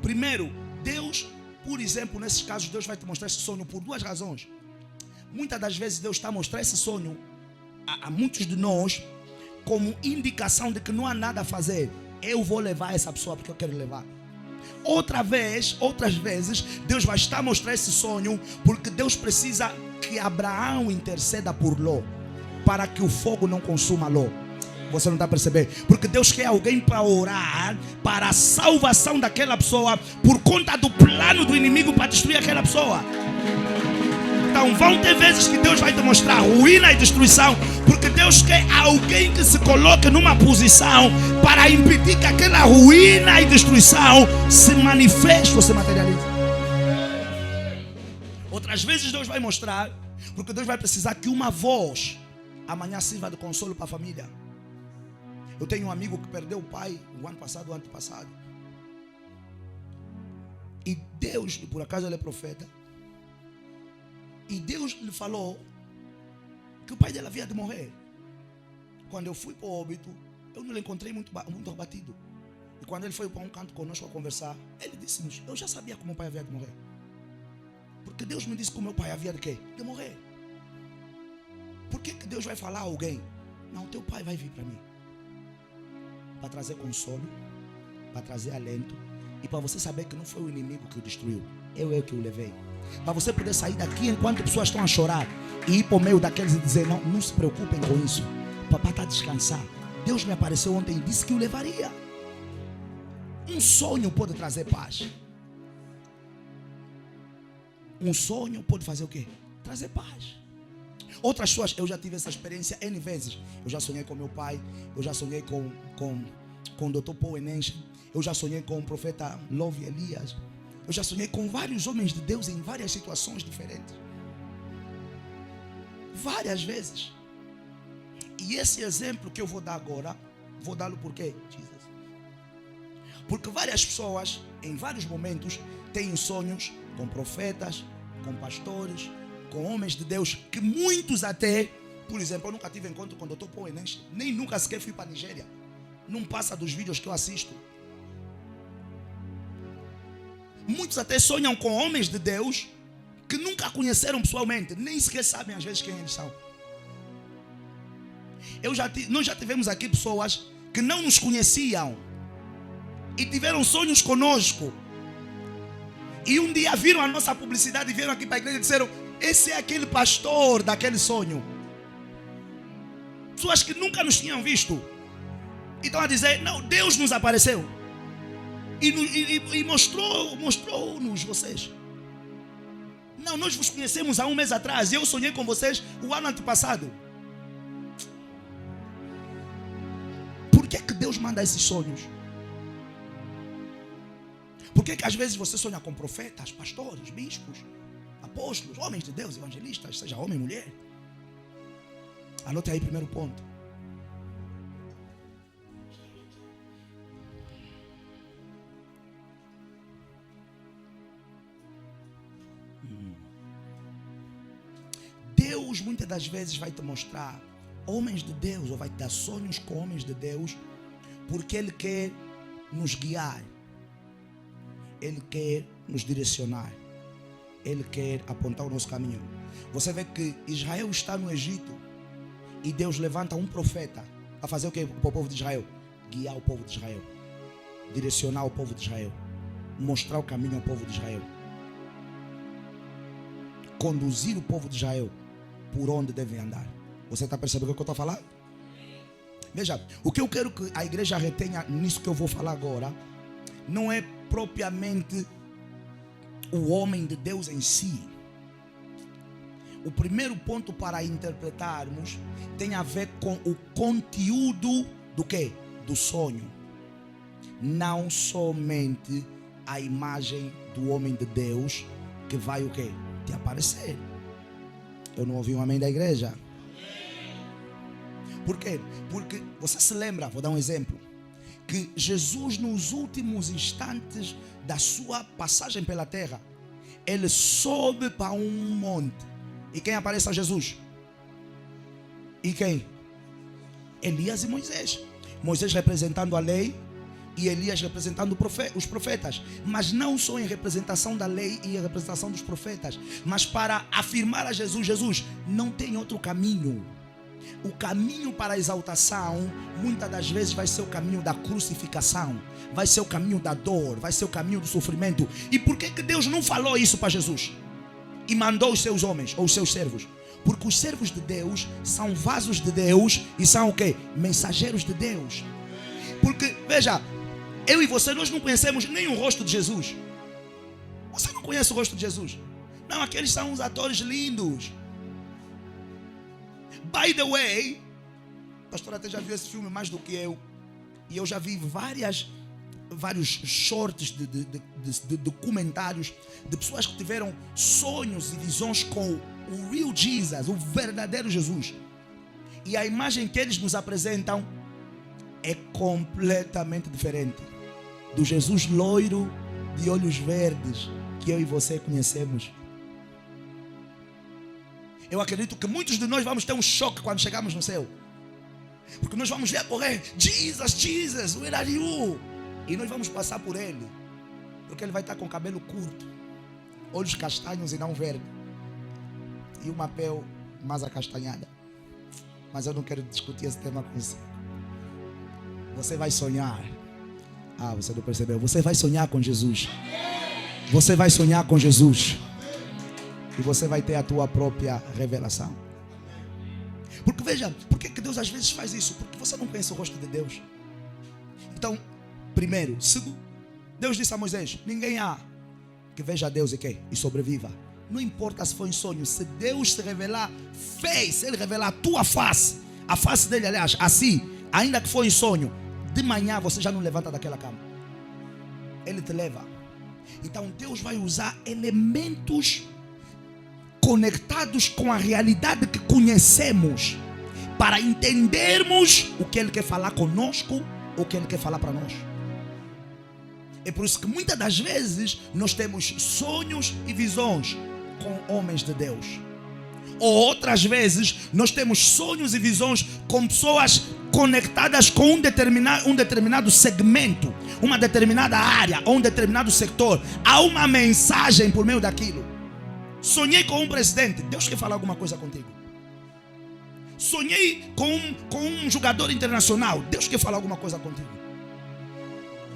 Primeiro, Deus, por exemplo, nesses casos, Deus vai te mostrar esse sonho por 2 razões. Muitas das vezes Deus está a mostrar esse sonho a muitos de nós como indicação de que não há nada a fazer. Eu vou levar essa pessoa porque eu quero levar. Outras vezes, Deus vai estar a mostrar esse sonho porque Deus precisa que Abraão interceda por Ló, para que o fogo não consuma Ló. Você não está a perceber? Porque Deus quer alguém para orar para a salvação daquela pessoa, por conta do plano do inimigo para destruir aquela pessoa. Então vão ter vezes que Deus vai te mostrar ruína e destruição, porque Deus quer alguém que se coloque numa posição para impedir que aquela ruína e destruição se manifeste ou se materialize. Outras vezes Deus vai mostrar, porque Deus vai precisar que uma voz amanhã sirva de consolo para a família. Eu tenho um amigo que perdeu o pai o ano passado, o antepassado. E Deus, por acaso ele é profeta, e Deus lhe falou que o pai dele havia de morrer. Quando eu fui para o óbito, eu não lhe encontrei muito abatido. E quando ele foi para um canto conosco a conversar, ele disse-nos: eu já sabia como o pai havia de morrer. Porque Deus me disse que o meu pai havia de quê? De morrer. Por que Deus vai falar a alguém? Não, teu pai vai vir para mim. Para trazer consolo, para trazer alento. E para você saber que não foi o inimigo que o destruiu. Eu que o levei. Para você poder sair daqui enquanto pessoas estão a chorar. E ir para o meio daqueles e dizer, não se preocupem com isso. Papai está a descansar. Deus me apareceu ontem e disse que o levaria. Um sonho pode trazer paz. Um sonho pode fazer o quê? Trazer paz. Outras pessoas, eu já tive essa experiência N vezes. Eu já sonhei com meu pai. Eu já sonhei com o Dr. Paul Enenche. Eu já sonhei com o profeta Love Elias. Eu já sonhei com vários homens de Deus em várias situações diferentes. Várias vezes. E esse exemplo que eu vou dar agora, vou dá-lo por quê? Jesus. Porque várias pessoas, em vários momentos, têm sonhos com profetas, com pastores, com homens de Deus, que muitos até, por exemplo, eu nunca tive encontro com o Dr. Paul Enenche, nem nunca sequer fui para a Nigéria. Não passa dos vídeos que eu assisto. Muitos até sonham com homens de Deus que nunca conheceram pessoalmente, nem sequer sabem às vezes quem eles são. Nós já tivemos aqui pessoas que não nos conheciam e tiveram sonhos conosco. E um dia viram a nossa publicidade e vieram aqui para a igreja e disseram: esse é aquele pastor daquele sonho. Pessoas que nunca nos tinham visto. E estão a dizer: não, Deus nos apareceu. E mostrou-nos vocês. Não, nós vos conhecemos há um mês atrás. E eu sonhei com vocês o ano antepassado. Por que Deus manda esses sonhos? Por que às vezes você sonha com profetas, pastores, bispos, apóstolos, homens de Deus, evangelistas, seja homem ou mulher? Anote aí o primeiro ponto. Deus muitas das vezes vai te mostrar homens de Deus, ou vai te dar sonhos com homens de Deus, porque Ele quer nos guiar, Ele quer nos direcionar, Ele quer apontar o nosso caminho. Você vê que Israel está no Egito e Deus levanta um profeta a fazer o que para o povo de Israel? Guiar o povo de Israel, direcionar o povo de Israel, mostrar o caminho ao povo de Israel, conduzir o povo de Israel por onde devem andar. Você está percebendo o que eu estou falando? Veja, o que eu quero que a igreja retenha nisso que eu vou falar agora, não é propriamente o homem de Deus em si. O primeiro ponto para interpretarmos tem a ver com o conteúdo do quê? Do sonho. Não somente a imagem do homem de Deus que vai o quê? Te aparecer. Eu não ouvi um amém da igreja. Por quê? Porque você se lembra, vou dar um exemplo, que Jesus nos últimos instantes da sua passagem pela terra, Ele sobe para um monte. E quem aparece a Jesus? E quem? Elias e Moisés. Moisés representando a lei e Elias representando os profetas. Mas não só em representação da lei e em representação dos profetas, mas para afirmar a Jesus: Jesus, não tem outro caminho. O caminho para a exaltação muitas das vezes vai ser o caminho da crucificação, vai ser o caminho da dor, vai ser o caminho do sofrimento. E por que Deus não falou isso para Jesus e mandou os seus homens ou os seus servos? Porque os servos de Deus são vasos de Deus e são o quê? Mensageiros de Deus. Porque, veja, eu e você, nós não conhecemos nem o rosto de Jesus. Você não conhece o rosto de Jesus? Não, aqueles são os atores lindos. By the way, o pastor até já viu esse filme mais do que eu. E eu já vi vários shorts de documentários de pessoas que tiveram sonhos e visões com o real Jesus, o verdadeiro Jesus. E a imagem que eles nos apresentam é completamente diferente do Jesus loiro de olhos verdes que eu e você conhecemos. Eu acredito que muitos de nós vamos ter um choque quando chegarmos no céu, porque nós vamos ver a correr: Jesus, Jesus, where are you? E nós vamos passar por Ele, porque Ele vai estar com o cabelo curto, olhos castanhos e não verdes, e uma pele mais acastanhada. Mas eu não quero discutir esse tema com você. Você vai sonhar. Você não percebeu? Você vai sonhar com Jesus. Você vai sonhar com Jesus. E você vai ter a tua própria revelação. Porque veja, por que Deus às vezes faz isso? Porque você não conhece o rosto de Deus. Então, primeiro, segundo, Deus disse a Moisés: ninguém há que veja a Deus e sobreviva. Não importa se foi em sonho, se Deus se revelar, se Ele revelar a tua face, a face dele, aliás, assim, ainda que foi em sonho, de manhã você já não levanta daquela cama. Ele te leva. Então Deus vai usar elementos conectados com a realidade que conhecemos para entendermos o que Ele quer falar conosco ou o que Ele quer falar para nós. É por isso que muitas das vezes nós temos sonhos e visões com homens de Deus. Ou outras vezes nós temos sonhos e visões com pessoas conectadas com um determinado segmento, uma determinada área ou um determinado setor. Há uma mensagem por meio daquilo. Sonhei com um presidente, Deus quer falar alguma coisa contigo. Sonhei com um jogador internacional, Deus quer falar alguma coisa contigo.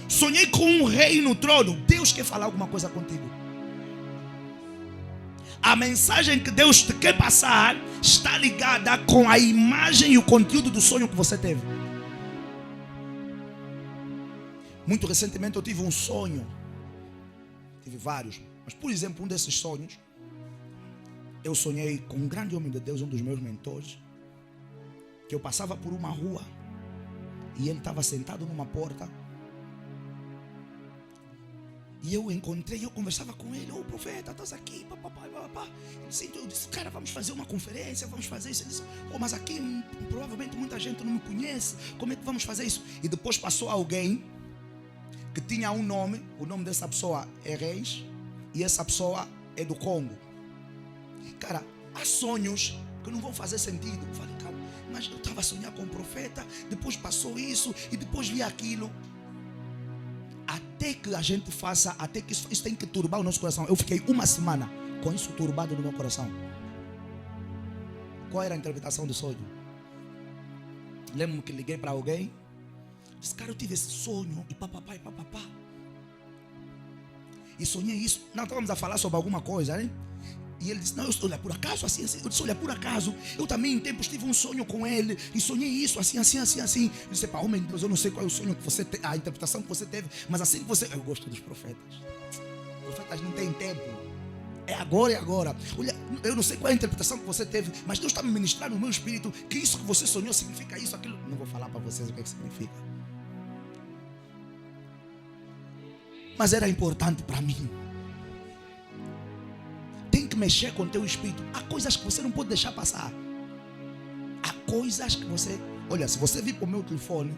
Sonhei com um rei no trono, Deus quer falar alguma coisa contigo. A mensagem que Deus te quer passar está ligada com a imagem e o conteúdo do sonho que você teve. Muito recentemente eu tive um sonho. Tive vários. Mas por exemplo, um desses sonhos, eu sonhei com um grande homem de Deus, um dos meus mentores, que eu passava por uma rua e ele estava sentado numa porta. E eu encontrei, eu conversava com ele: ô profeta, estás aqui, papapá. Eu disse: cara, vamos fazer uma conferência, vamos fazer isso. Ele disse: mas aqui provavelmente muita gente não me conhece, como é que vamos fazer isso? E depois passou alguém que tinha um nome, o nome dessa pessoa é Reis, e essa pessoa é do Congo. Cara, há sonhos que não vão fazer sentido. Eu falei: calma, mas eu estava a sonhar com um profeta, depois passou isso, e depois vi aquilo. Até que a gente faça, até que isso tem que turbar o nosso coração. Eu fiquei uma semana com isso turbado no meu coração. Qual era a interpretação do sonho? Lembro-me que liguei para alguém, disse: cara, eu tive esse sonho, e papapá. E sonhei isso. Não, estávamos a falar sobre alguma coisa, né? E ele disse: não, olha, por acaso, assim. Eu disse: olha, por acaso, eu também em tempos tive um sonho com ele, e sonhei isso, assim. Eu disse: pá, homem de Deus, eu não sei qual é o sonho que você teve, a interpretação que você teve, mas assim que você... Eu gosto dos profetas. Os profetas não têm tempo. É agora. Olha, eu não sei qual é a interpretação que você teve, mas Deus está me ministrando no meu espírito que isso que você sonhou significa isso, aquilo. Não vou falar para vocês o que significa. Mas era importante para mim. Tem que mexer com o teu espírito. Há coisas que você não pode deixar passar. Há coisas que você... Olha, se você vir para o meu telefone,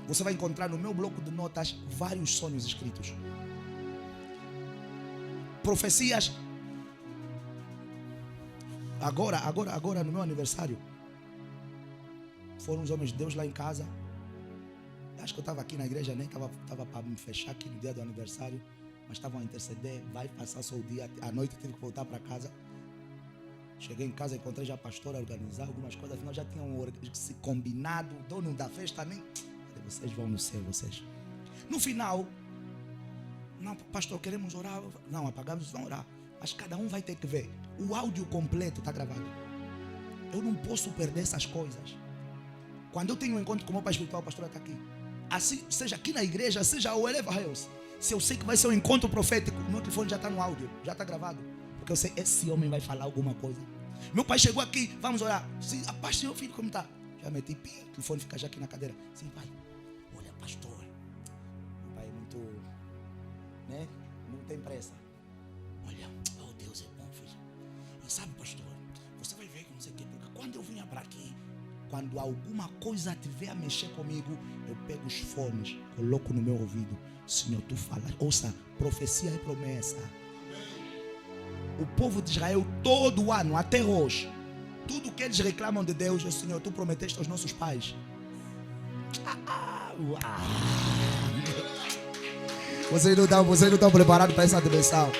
você vai encontrar no meu bloco de notas vários sonhos escritos. Profecias. Agora no meu aniversário, foram os homens de Deus lá em casa. Acho que eu estava aqui na igreja, nem estava para me fechar aqui no dia do aniversário, mas estavam a interceder. Vai passar só o dia, à noite tive que voltar para casa. Cheguei em casa, encontrei já a pastora a organizar algumas coisas. Nós já tínhamos se combinado, o dono da festa nem... Vocês vão no céu, vocês. No final, não, pastor, queremos orar. Não, apagamos, vamos orar. Mas cada um vai ter que ver. O áudio completo está gravado. Eu não posso perder essas coisas. Quando eu tenho um encontro com o meu pai espiritual, a pastora está aqui. Assim, seja aqui na igreja, seja o Eleva Hills. Se eu sei que vai ser um encontro profético, o meu telefone já está no áudio, já está gravado. Porque eu sei, esse homem vai falar alguma coisa. Meu pai chegou aqui, vamos orar. Sim, a paz do Senhor, filho, como está? Já meti, o telefone fica já aqui na cadeira. Sim, pai, olha, pastor. Meu pai é muito, né? Não tem pressa. Olha, oh Deus é bom, filho. E sabe, pastor, você vai ver que não sei o que, porque quando eu vinha para aqui, quando alguma coisa tiver a mexer comigo, eu pego os fones, coloco no meu ouvido. Senhor, tu falas. Ouça, profecia e promessa. O povo de Israel, todo ano, até hoje, tudo que eles reclamam de Deus, Senhor, tu prometeste aos nossos pais. Vocês não estão preparados para essa dimensão.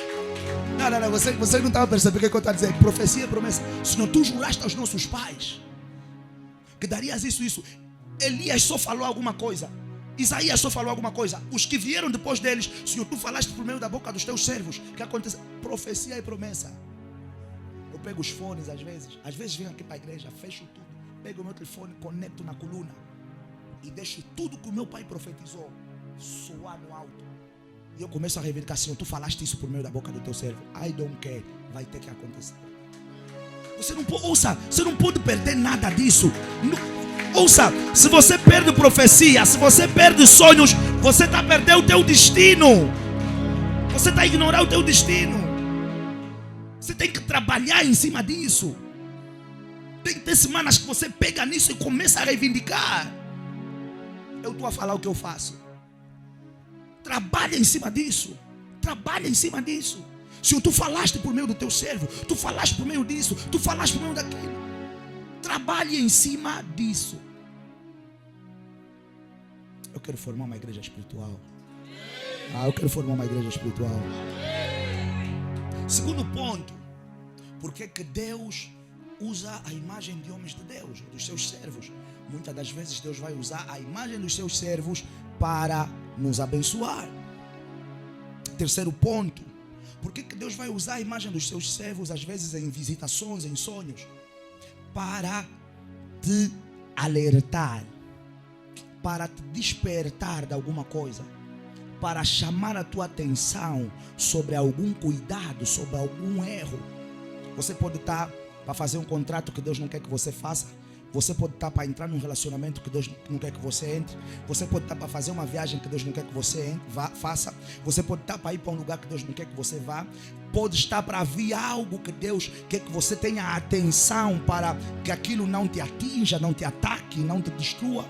Não, você não estava percebendo o que eu estou a dizer. Profecia e promessa. Senão tu juraste aos nossos pais que darias isso. Elias só falou alguma coisa. Isaías só falou alguma coisa. Os que vieram depois deles, Senhor, tu falaste por meio da boca dos teus servos. O que acontece? Profecia e promessa. Eu pego os fones às vezes venho aqui para a igreja, fecho tudo, pego o meu telefone, conecto na coluna e deixo tudo que o meu pai profetizou soar no alto. E eu começo a reivindicar, Senhor, tu falaste isso por meio da boca do teu servo. I don't care, vai ter que acontecer. Você não pode perder nada disso. Ouça, se você perde profecia, se você perde sonhos, você está perdendo o teu destino. Você está ignorando o teu destino. Você tem que trabalhar em cima disso. Tem que ter semanas que você pega nisso e começa a reivindicar. Eu estou a falar o que eu faço. Trabalha em cima disso. Trabalha em cima disso. Senhor, tu falaste por meio do teu servo. Tu falaste por meio disso. Tu falaste por meio daquilo. Trabalhe em cima disso. Eu quero formar uma igreja espiritual. Eu quero formar uma igreja espiritual. Segundo ponto. Por que Deus usa a imagem de homens de Deus, dos seus servos? Muitas das vezes Deus vai usar a imagem dos seus servos para nos abençoar. Terceiro ponto. Por que Deus vai usar a imagem dos seus servos, às vezes em visitações, em sonhos? Para te alertar, para te despertar de alguma coisa, para chamar a tua atenção sobre algum cuidado, sobre algum erro. Você pode estar para fazer um contrato que Deus não quer que você faça. Você pode estar para entrar num relacionamento que Deus não quer que você entre. Você pode estar para fazer uma viagem que Deus não quer que você faça. Você pode estar para ir para um lugar que Deus não quer que você vá. Pode estar para vir algo que Deus quer que você tenha atenção, para que aquilo não te atinja, não te ataque, não te destrua.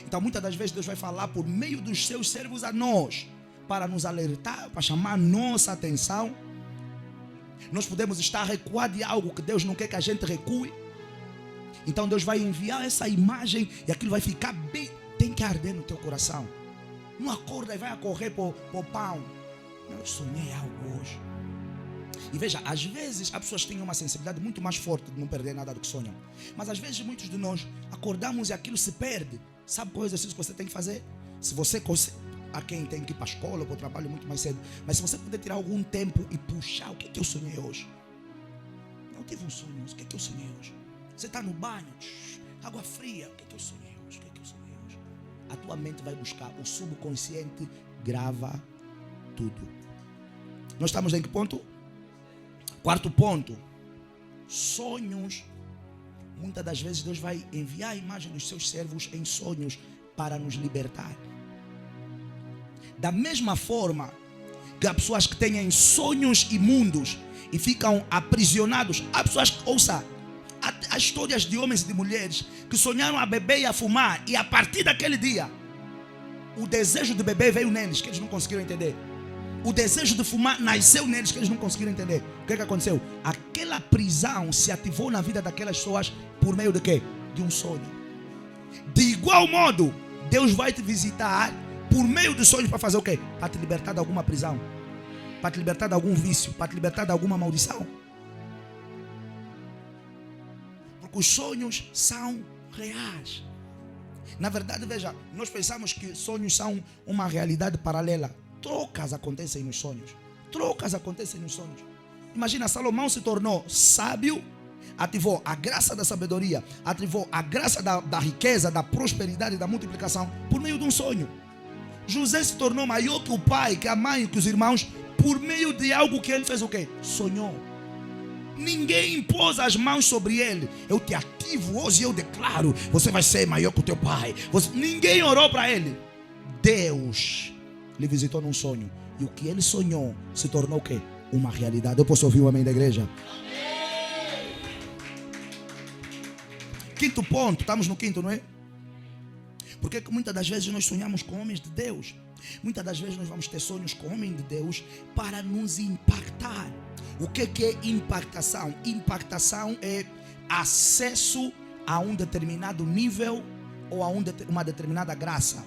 Então muitas das vezes Deus vai falar por meio dos seus servos a nós, para nos alertar, para chamar nossa atenção. Nós podemos estar recuados de algo que Deus não quer que a gente recue. Então Deus vai enviar essa imagem e aquilo vai ficar bem. Tem que arder no teu coração. Não acorda e vai a correr por pão. Eu sonhei algo hoje. E veja, às vezes as pessoas têm uma sensibilidade muito mais forte de não perder nada do que sonham. Mas às vezes muitos de nós acordamos e aquilo se perde. Sabe qual é o exercício que você tem que fazer? Se você consegue, a quem tem que ir para a escola ou para o trabalho muito mais cedo, mas se você puder tirar algum tempo e puxar, o que é que eu sonhei hoje? Eu tive um sonho, o que é que eu sonhei hoje? Você está no banho, água fria, o que é que eu sonhei hoje? O que é que eu sonhei hoje? A tua mente vai buscar, o subconsciente grava tudo. Nós estamos em que ponto? Quarto ponto. Sonhos. Muitas das vezes Deus vai enviar a imagem dos seus servos em sonhos para nos libertar. Da mesma forma que há pessoas que têm sonhos imundos e ficam aprisionados. Há pessoas que, ouça, há histórias de homens e de mulheres que sonharam a beber e a fumar, e a partir daquele dia o desejo de beber veio neles, que eles não conseguiram entender. O desejo de fumar nasceu neles, que eles não conseguiram entender. O que aconteceu? Aquela prisão se ativou na vida daquelas pessoas por meio de quê? De um sonho. De igual modo, Deus vai te visitar por meio de sonhos para fazer o quê? Para te libertar de alguma prisão, para te libertar de algum vício, para te libertar de alguma maldição. Porque os sonhos são reais. Na verdade, veja, nós pensamos que sonhos são uma realidade paralela. Trocas acontecem nos sonhos. Trocas acontecem nos sonhos. Imagina, Salomão se tornou sábio, ativou a graça da sabedoria, ativou a graça da riqueza, da prosperidade, da multiplicação por meio de um sonho. José se tornou maior que o pai, que a mãe, que os irmãos, por meio de algo que ele fez o quê? Sonhou. Ninguém impôs as mãos sobre ele. Eu te ativo hoje e eu declaro, você vai ser maior que o teu pai. Ninguém orou para ele. Deus lhe visitou num sonho. E o que ele sonhou se tornou o quê? Uma realidade. Eu posso ouvir o amém da igreja? Amém. Quinto ponto. Estamos no quinto, não é? Porque muitas das vezes nós sonhamos com homens de Deus. Muitas das vezes nós vamos ter sonhos com homens de Deus para nos impactar. O que é impactação? Impactação é acesso a um determinado nível ou a uma determinada graça.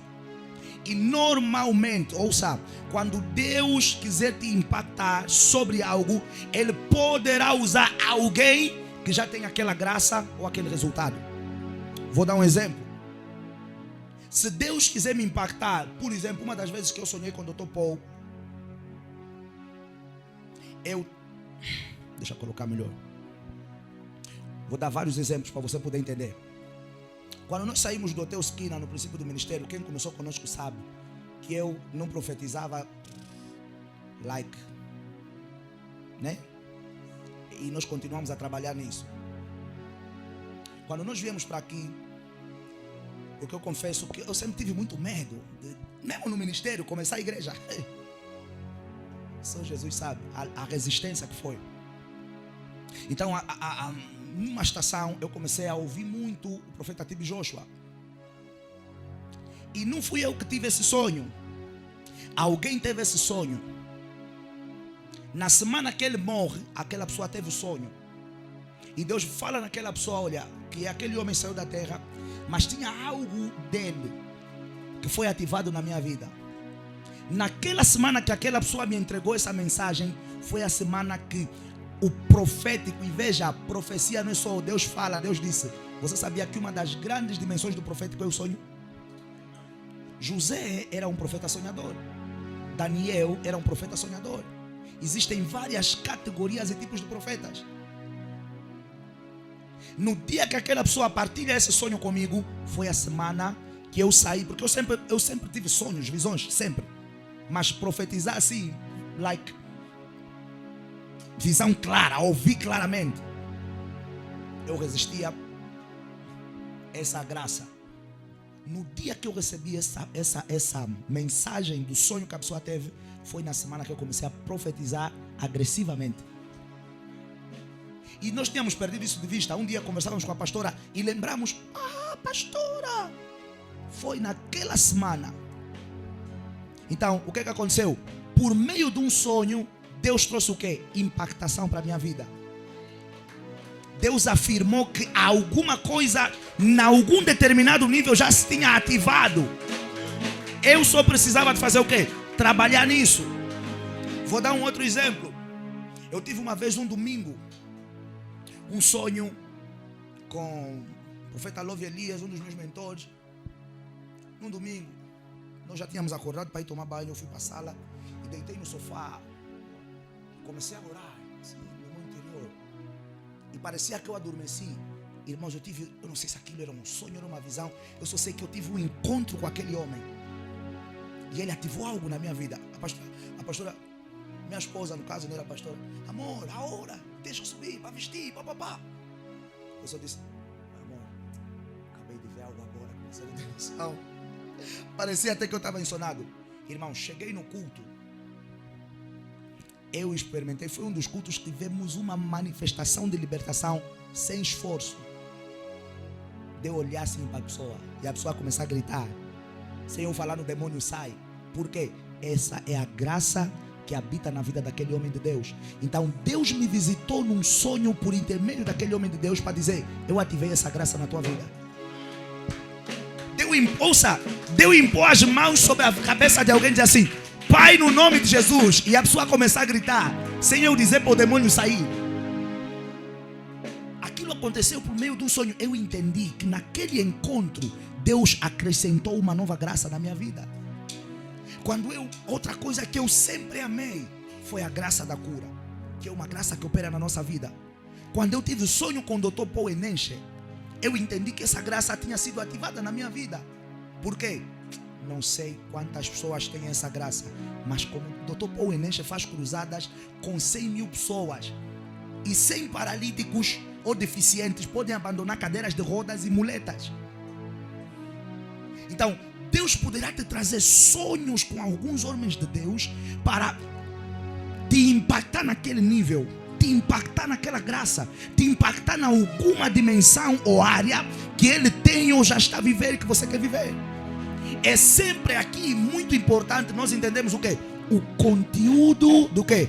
E normalmente, ouça, quando Deus quiser te impactar sobre algo, Ele poderá usar alguém que já tem aquela graça ou aquele resultado. Vou dar um exemplo. Se Deus quiser me impactar, por exemplo, uma das vezes que eu sonhei com o Dr. Paul, deixa eu colocar melhor. Vou dar vários exemplos para você poder entender. Quando nós saímos do Hotel Esquina no princípio do ministério, quem começou conosco sabe que eu não profetizava né? E nós continuamos a trabalhar nisso. Quando nós viemos para aqui, porque eu confesso que eu sempre tive muito medo, mesmo no ministério, começar a igreja. Só Jesus sabe a resistência que foi. Então, numa estação, eu comecei a ouvir muito o profeta TB Joshua. E não fui eu que tive esse sonho. Alguém teve esse sonho. Na semana que ele morre, aquela pessoa teve o sonho. E Deus fala naquela pessoa, olha, que aquele homem saiu da terra, mas tinha algo dele que foi ativado na minha vida. Naquela semana que aquela pessoa me entregou essa mensagem, foi a semana que o profético, e veja, a profecia não é só Deus fala, Deus disse. Você sabia que uma das grandes dimensões do profético é o sonho? José era um profeta sonhador. Daniel era um profeta sonhador. Existem várias categorias e tipos de profetas. No dia que aquela pessoa partilha esse sonho comigo, foi a semana que eu saí, porque eu sempre tive sonhos, visões, sempre. Mas profetizar assim, visão clara, ouvir claramente, eu resistia essa graça. No dia que eu recebi essa mensagem do sonho que a pessoa teve, foi na semana que eu comecei a profetizar agressivamente. E nós tínhamos perdido isso de vista. Um dia conversávamos com a pastora e lembramos, pastora, foi naquela semana. Então, o que aconteceu? Por meio de um sonho, Deus trouxe o quê? Impactação para a minha vida. Deus afirmou que alguma coisa, em algum determinado nível, já se tinha ativado. Eu só precisava de fazer o quê? Trabalhar nisso. Vou dar um outro exemplo. Eu tive uma vez, um domingo, um sonho com o profeta Love Elias, um dos meus mentores. Num domingo, nós já tínhamos acordado para ir tomar banho. Eu fui para a sala e deitei no sofá. Comecei a orar assim, no meu interior. E parecia que eu adormeci. Irmãos, eu não sei se aquilo era um sonho, era uma visão. Eu só sei que eu tive um encontro com aquele homem. E ele ativou algo na minha vida. A pastora, minha esposa, no caso, não era pastora. Amor, a hora, deixa eu subir para vestir, papapá. Eu só disse, amor, acabei de ver algo agora. Você não tem noção. Parecia até que eu estava ensonado. Irmão, cheguei no culto. Eu experimentei, foi um dos cultos que tivemos uma manifestação de libertação sem esforço. De eu olhar assim para a pessoa e a pessoa começar a gritar. Sem eu falar, no demônio sai. Por quê? Essa é a graça que habita na vida daquele homem de Deus. Então Deus me visitou num sonho por intermédio daquele homem de Deus para dizer, eu ativei essa graça na tua vida. Deus impôs as mãos sobre a cabeça de alguém e diz assim, Pai, no nome de Jesus. E a pessoa começar a gritar, sem eu dizer para o demônio sair. Aquilo aconteceu por meio de um sonho. Eu entendi que naquele encontro Deus acrescentou uma nova graça na minha vida. Outra coisa que eu sempre amei foi a graça da cura, que é uma graça que opera na nossa vida. Quando eu tive sonho com o Dr. Paul Enenche, eu entendi que essa graça tinha sido ativada na minha vida. Por quê? Não sei quantas pessoas têm essa graça, mas como o Dr. Paul Enenche faz cruzadas com 100 mil pessoas e 100 paralíticos ou deficientes podem abandonar cadeiras de rodas e muletas. Então, Deus poderá te trazer sonhos com alguns homens de Deus para te impactar naquele nível, te impactar naquela graça, te impactar em alguma dimensão ou área que Ele tem ou já está a viver e que você quer viver. É sempre aqui muito importante nós entendemos o quê? O conteúdo do quê?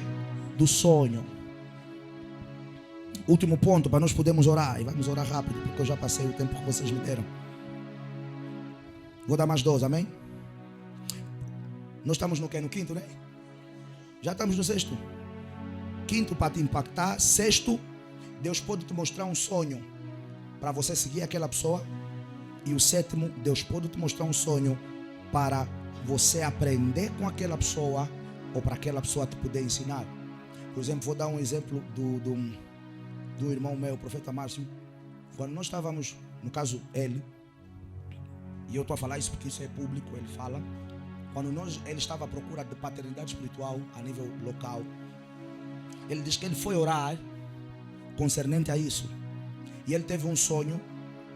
Do sonho. Último ponto para nós podermos orar. E vamos orar rápido, porque eu já passei o tempo que vocês me deram. Vou dar mais 2, amém? Nós estamos no quê? No quinto, né? Já estamos no sexto. Quinto, para te impactar. Sexto, Deus pode te mostrar um sonho para você seguir aquela pessoa. E o sétimo, Deus pode te mostrar um sonho para você aprender com aquela pessoa ou para aquela pessoa te poder ensinar. Por exemplo, vou dar um exemplo do irmão meu, o profeta Márcio. Quando nós estávamos, no caso ele, e eu estou a falar isso porque isso é público, ele fala. Quando ele estava à procura de paternidade espiritual a nível local, ele diz que ele foi orar concernente a isso. E ele teve um sonho,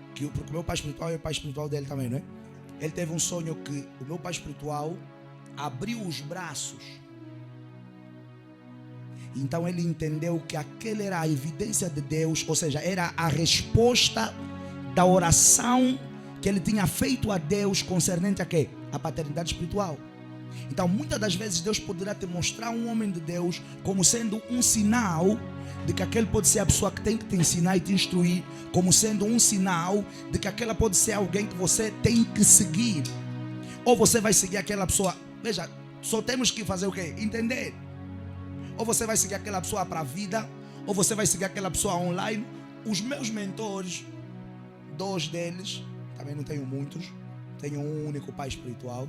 porque o meu pai espiritual é o pai espiritual dele também, não é? Ele teve um sonho que o meu pai espiritual abriu os braços. Então ele entendeu que aquela era a evidência de Deus, ou seja, era a resposta da oração que ele tinha feito a Deus concernente a quê? A paternidade espiritual. Então muitas das vezes Deus poderá te mostrar um homem de Deus como sendo um sinal de que aquele pode ser a pessoa que tem que te ensinar e te instruir, como sendo um sinal de que aquela pode ser alguém que você tem que seguir. Ou você vai seguir aquela pessoa. Veja, só temos que fazer o quê? Entender. Ou você vai seguir aquela pessoa para a vida, ou você vai seguir aquela pessoa online. Os meus mentores, 2 deles, também não tenho muitos, tenho um único pai espiritual.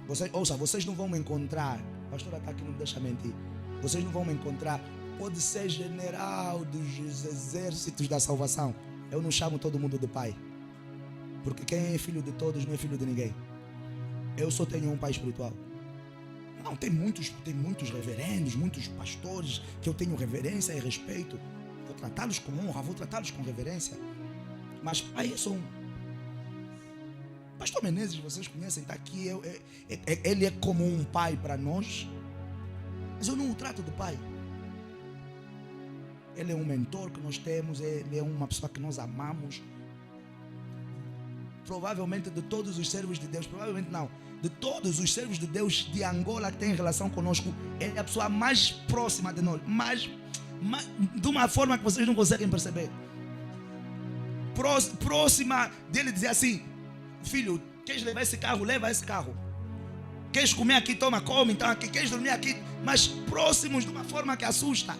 Vocês não vão me encontrar, a pastora está aqui, não me deixa mentir. Vocês não vão me encontrar, pode ser general dos exércitos da salvação. Eu não chamo todo mundo de pai, porque quem é filho de todos não é filho de ninguém. Eu só tenho um pai espiritual. Não, tem muitos reverendos, muitos pastores que eu tenho reverência e respeito. Vou tratá-los com honra, vou tratá-los com reverência. Mas pai é só um. Pastor Menezes, vocês conhecem, está aqui. Ele é como um pai para nós, mas eu não o trato de pai. Ele é um mentor que nós temos, ele é uma pessoa que nós amamos. Provavelmente de todos os servos de Deus, provavelmente não, de todos os servos de Deus de Angola que tem relação conosco, ele é a pessoa mais próxima de nós, mais de uma forma que vocês não conseguem perceber. Próxima dele dizer assim: filho, queres levar esse carro? Leva esse carro. Queres comer aqui? Toma, come. Então aqui, queres dormir aqui? Mas próximos de uma forma que assusta.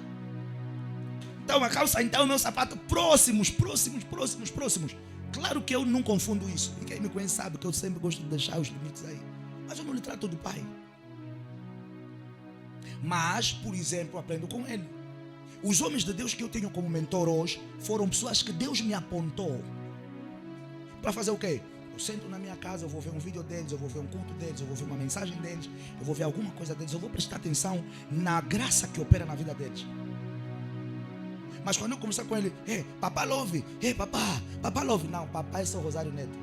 Então a calça, então o meu sapato, próximos. Claro que eu não confundo isso. E quem me conhece sabe que eu sempre gosto de deixar os limites aí. Mas eu não lhe trato de pai. Mas, por exemplo, aprendo com ele. Os homens de Deus que eu tenho como mentor hoje foram pessoas que Deus me apontou para fazer o quê? Eu sento na minha casa, eu vou ver um vídeo deles, eu vou ver um culto deles, eu vou ver uma mensagem deles, eu vou ver alguma coisa deles, eu vou prestar atenção na graça que opera na vida deles. Mas quando eu conversar com ele, papá Love, papá Love. Não, papai é só Rosário Neto.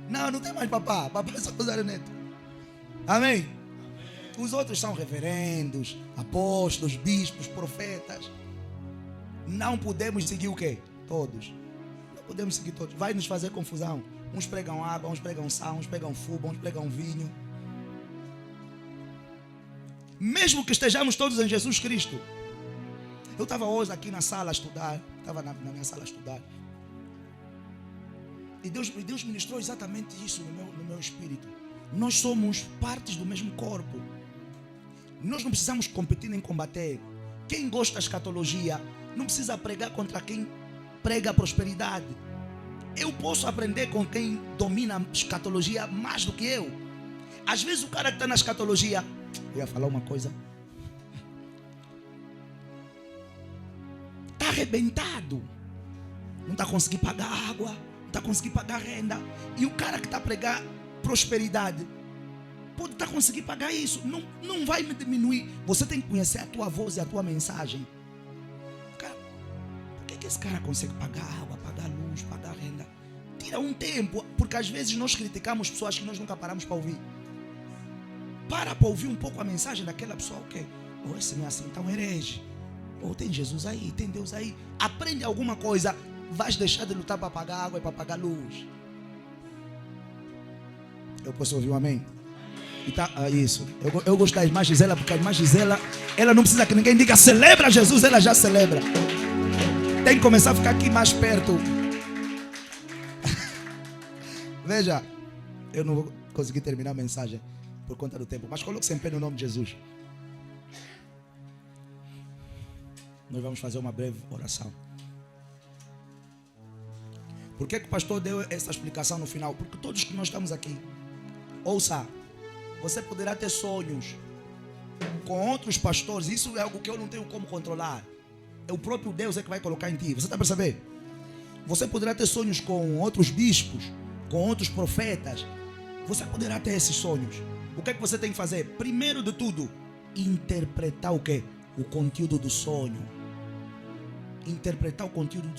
Não tem mais papá é só Rosário Neto. Amém? Os outros são reverendos, apóstolos, bispos, profetas. Não podemos seguir o quê? Todos. Não podemos seguir todos. Vai nos fazer confusão. Uns pregam água, uns pregam sal, uns pregam fuba, uns pregam vinho. Mesmo que estejamos todos em Jesus Cristo. Eu estava hoje aqui na sala a estudar. Estava na minha sala a estudar. E Deus ministrou exatamente isso no meu espírito. Nós somos partes do mesmo corpo. Nós não precisamos competir nem combater. Quem gosta da escatologia não precisa pregar contra quem prega a prosperidade. Eu posso aprender com quem domina a escatologia mais do que eu. Às vezes o cara que está na escatologia, eu ia falar uma coisa, está arrebentado, não está conseguindo pagar água, não está conseguindo pagar renda. E o cara que está a pregar prosperidade pode estar conseguindo pagar isso. Não vai me diminuir. Você tem que conhecer a tua voz e a tua mensagem. Cara, por que esse cara consegue pagar água, pagar luz, pagar renda? Tira um tempo, porque às vezes nós criticamos pessoas que nós nunca paramos para ouvir. Para ouvir um pouco a mensagem daquela pessoa. Ok, esse não é assim, então herege. Tem Jesus aí, tem Deus aí. Aprende alguma coisa. Vais deixar de lutar para pagar água e para pagar luz. Eu posso ouvir um amém? E tá, isso. Eu gosto da irmã Gisela, porque a irmã Gisela, ela não precisa que ninguém diga celebra Jesus, ela já celebra. Tem que começar a ficar aqui mais perto. Veja, eu não vou conseguir terminar a mensagem. por conta do tempo. Mas coloque-se em pé no nome de Jesus. Nós vamos fazer uma breve oração. Por que o pastor deu essa explicação no final? Porque todos que nós estamos aqui, ouça, você poderá ter sonhos com outros pastores. Isso é algo que eu não tenho como controlar. É o próprio Deus que vai colocar em ti. Você está percebendo? Você poderá ter sonhos com outros bispos, com outros profetas. Você poderá ter esses sonhos. O que é que você tem que fazer? Primeiro de tudo, interpretar o quê? O conteúdo do sonho. Interpretar o conteúdo do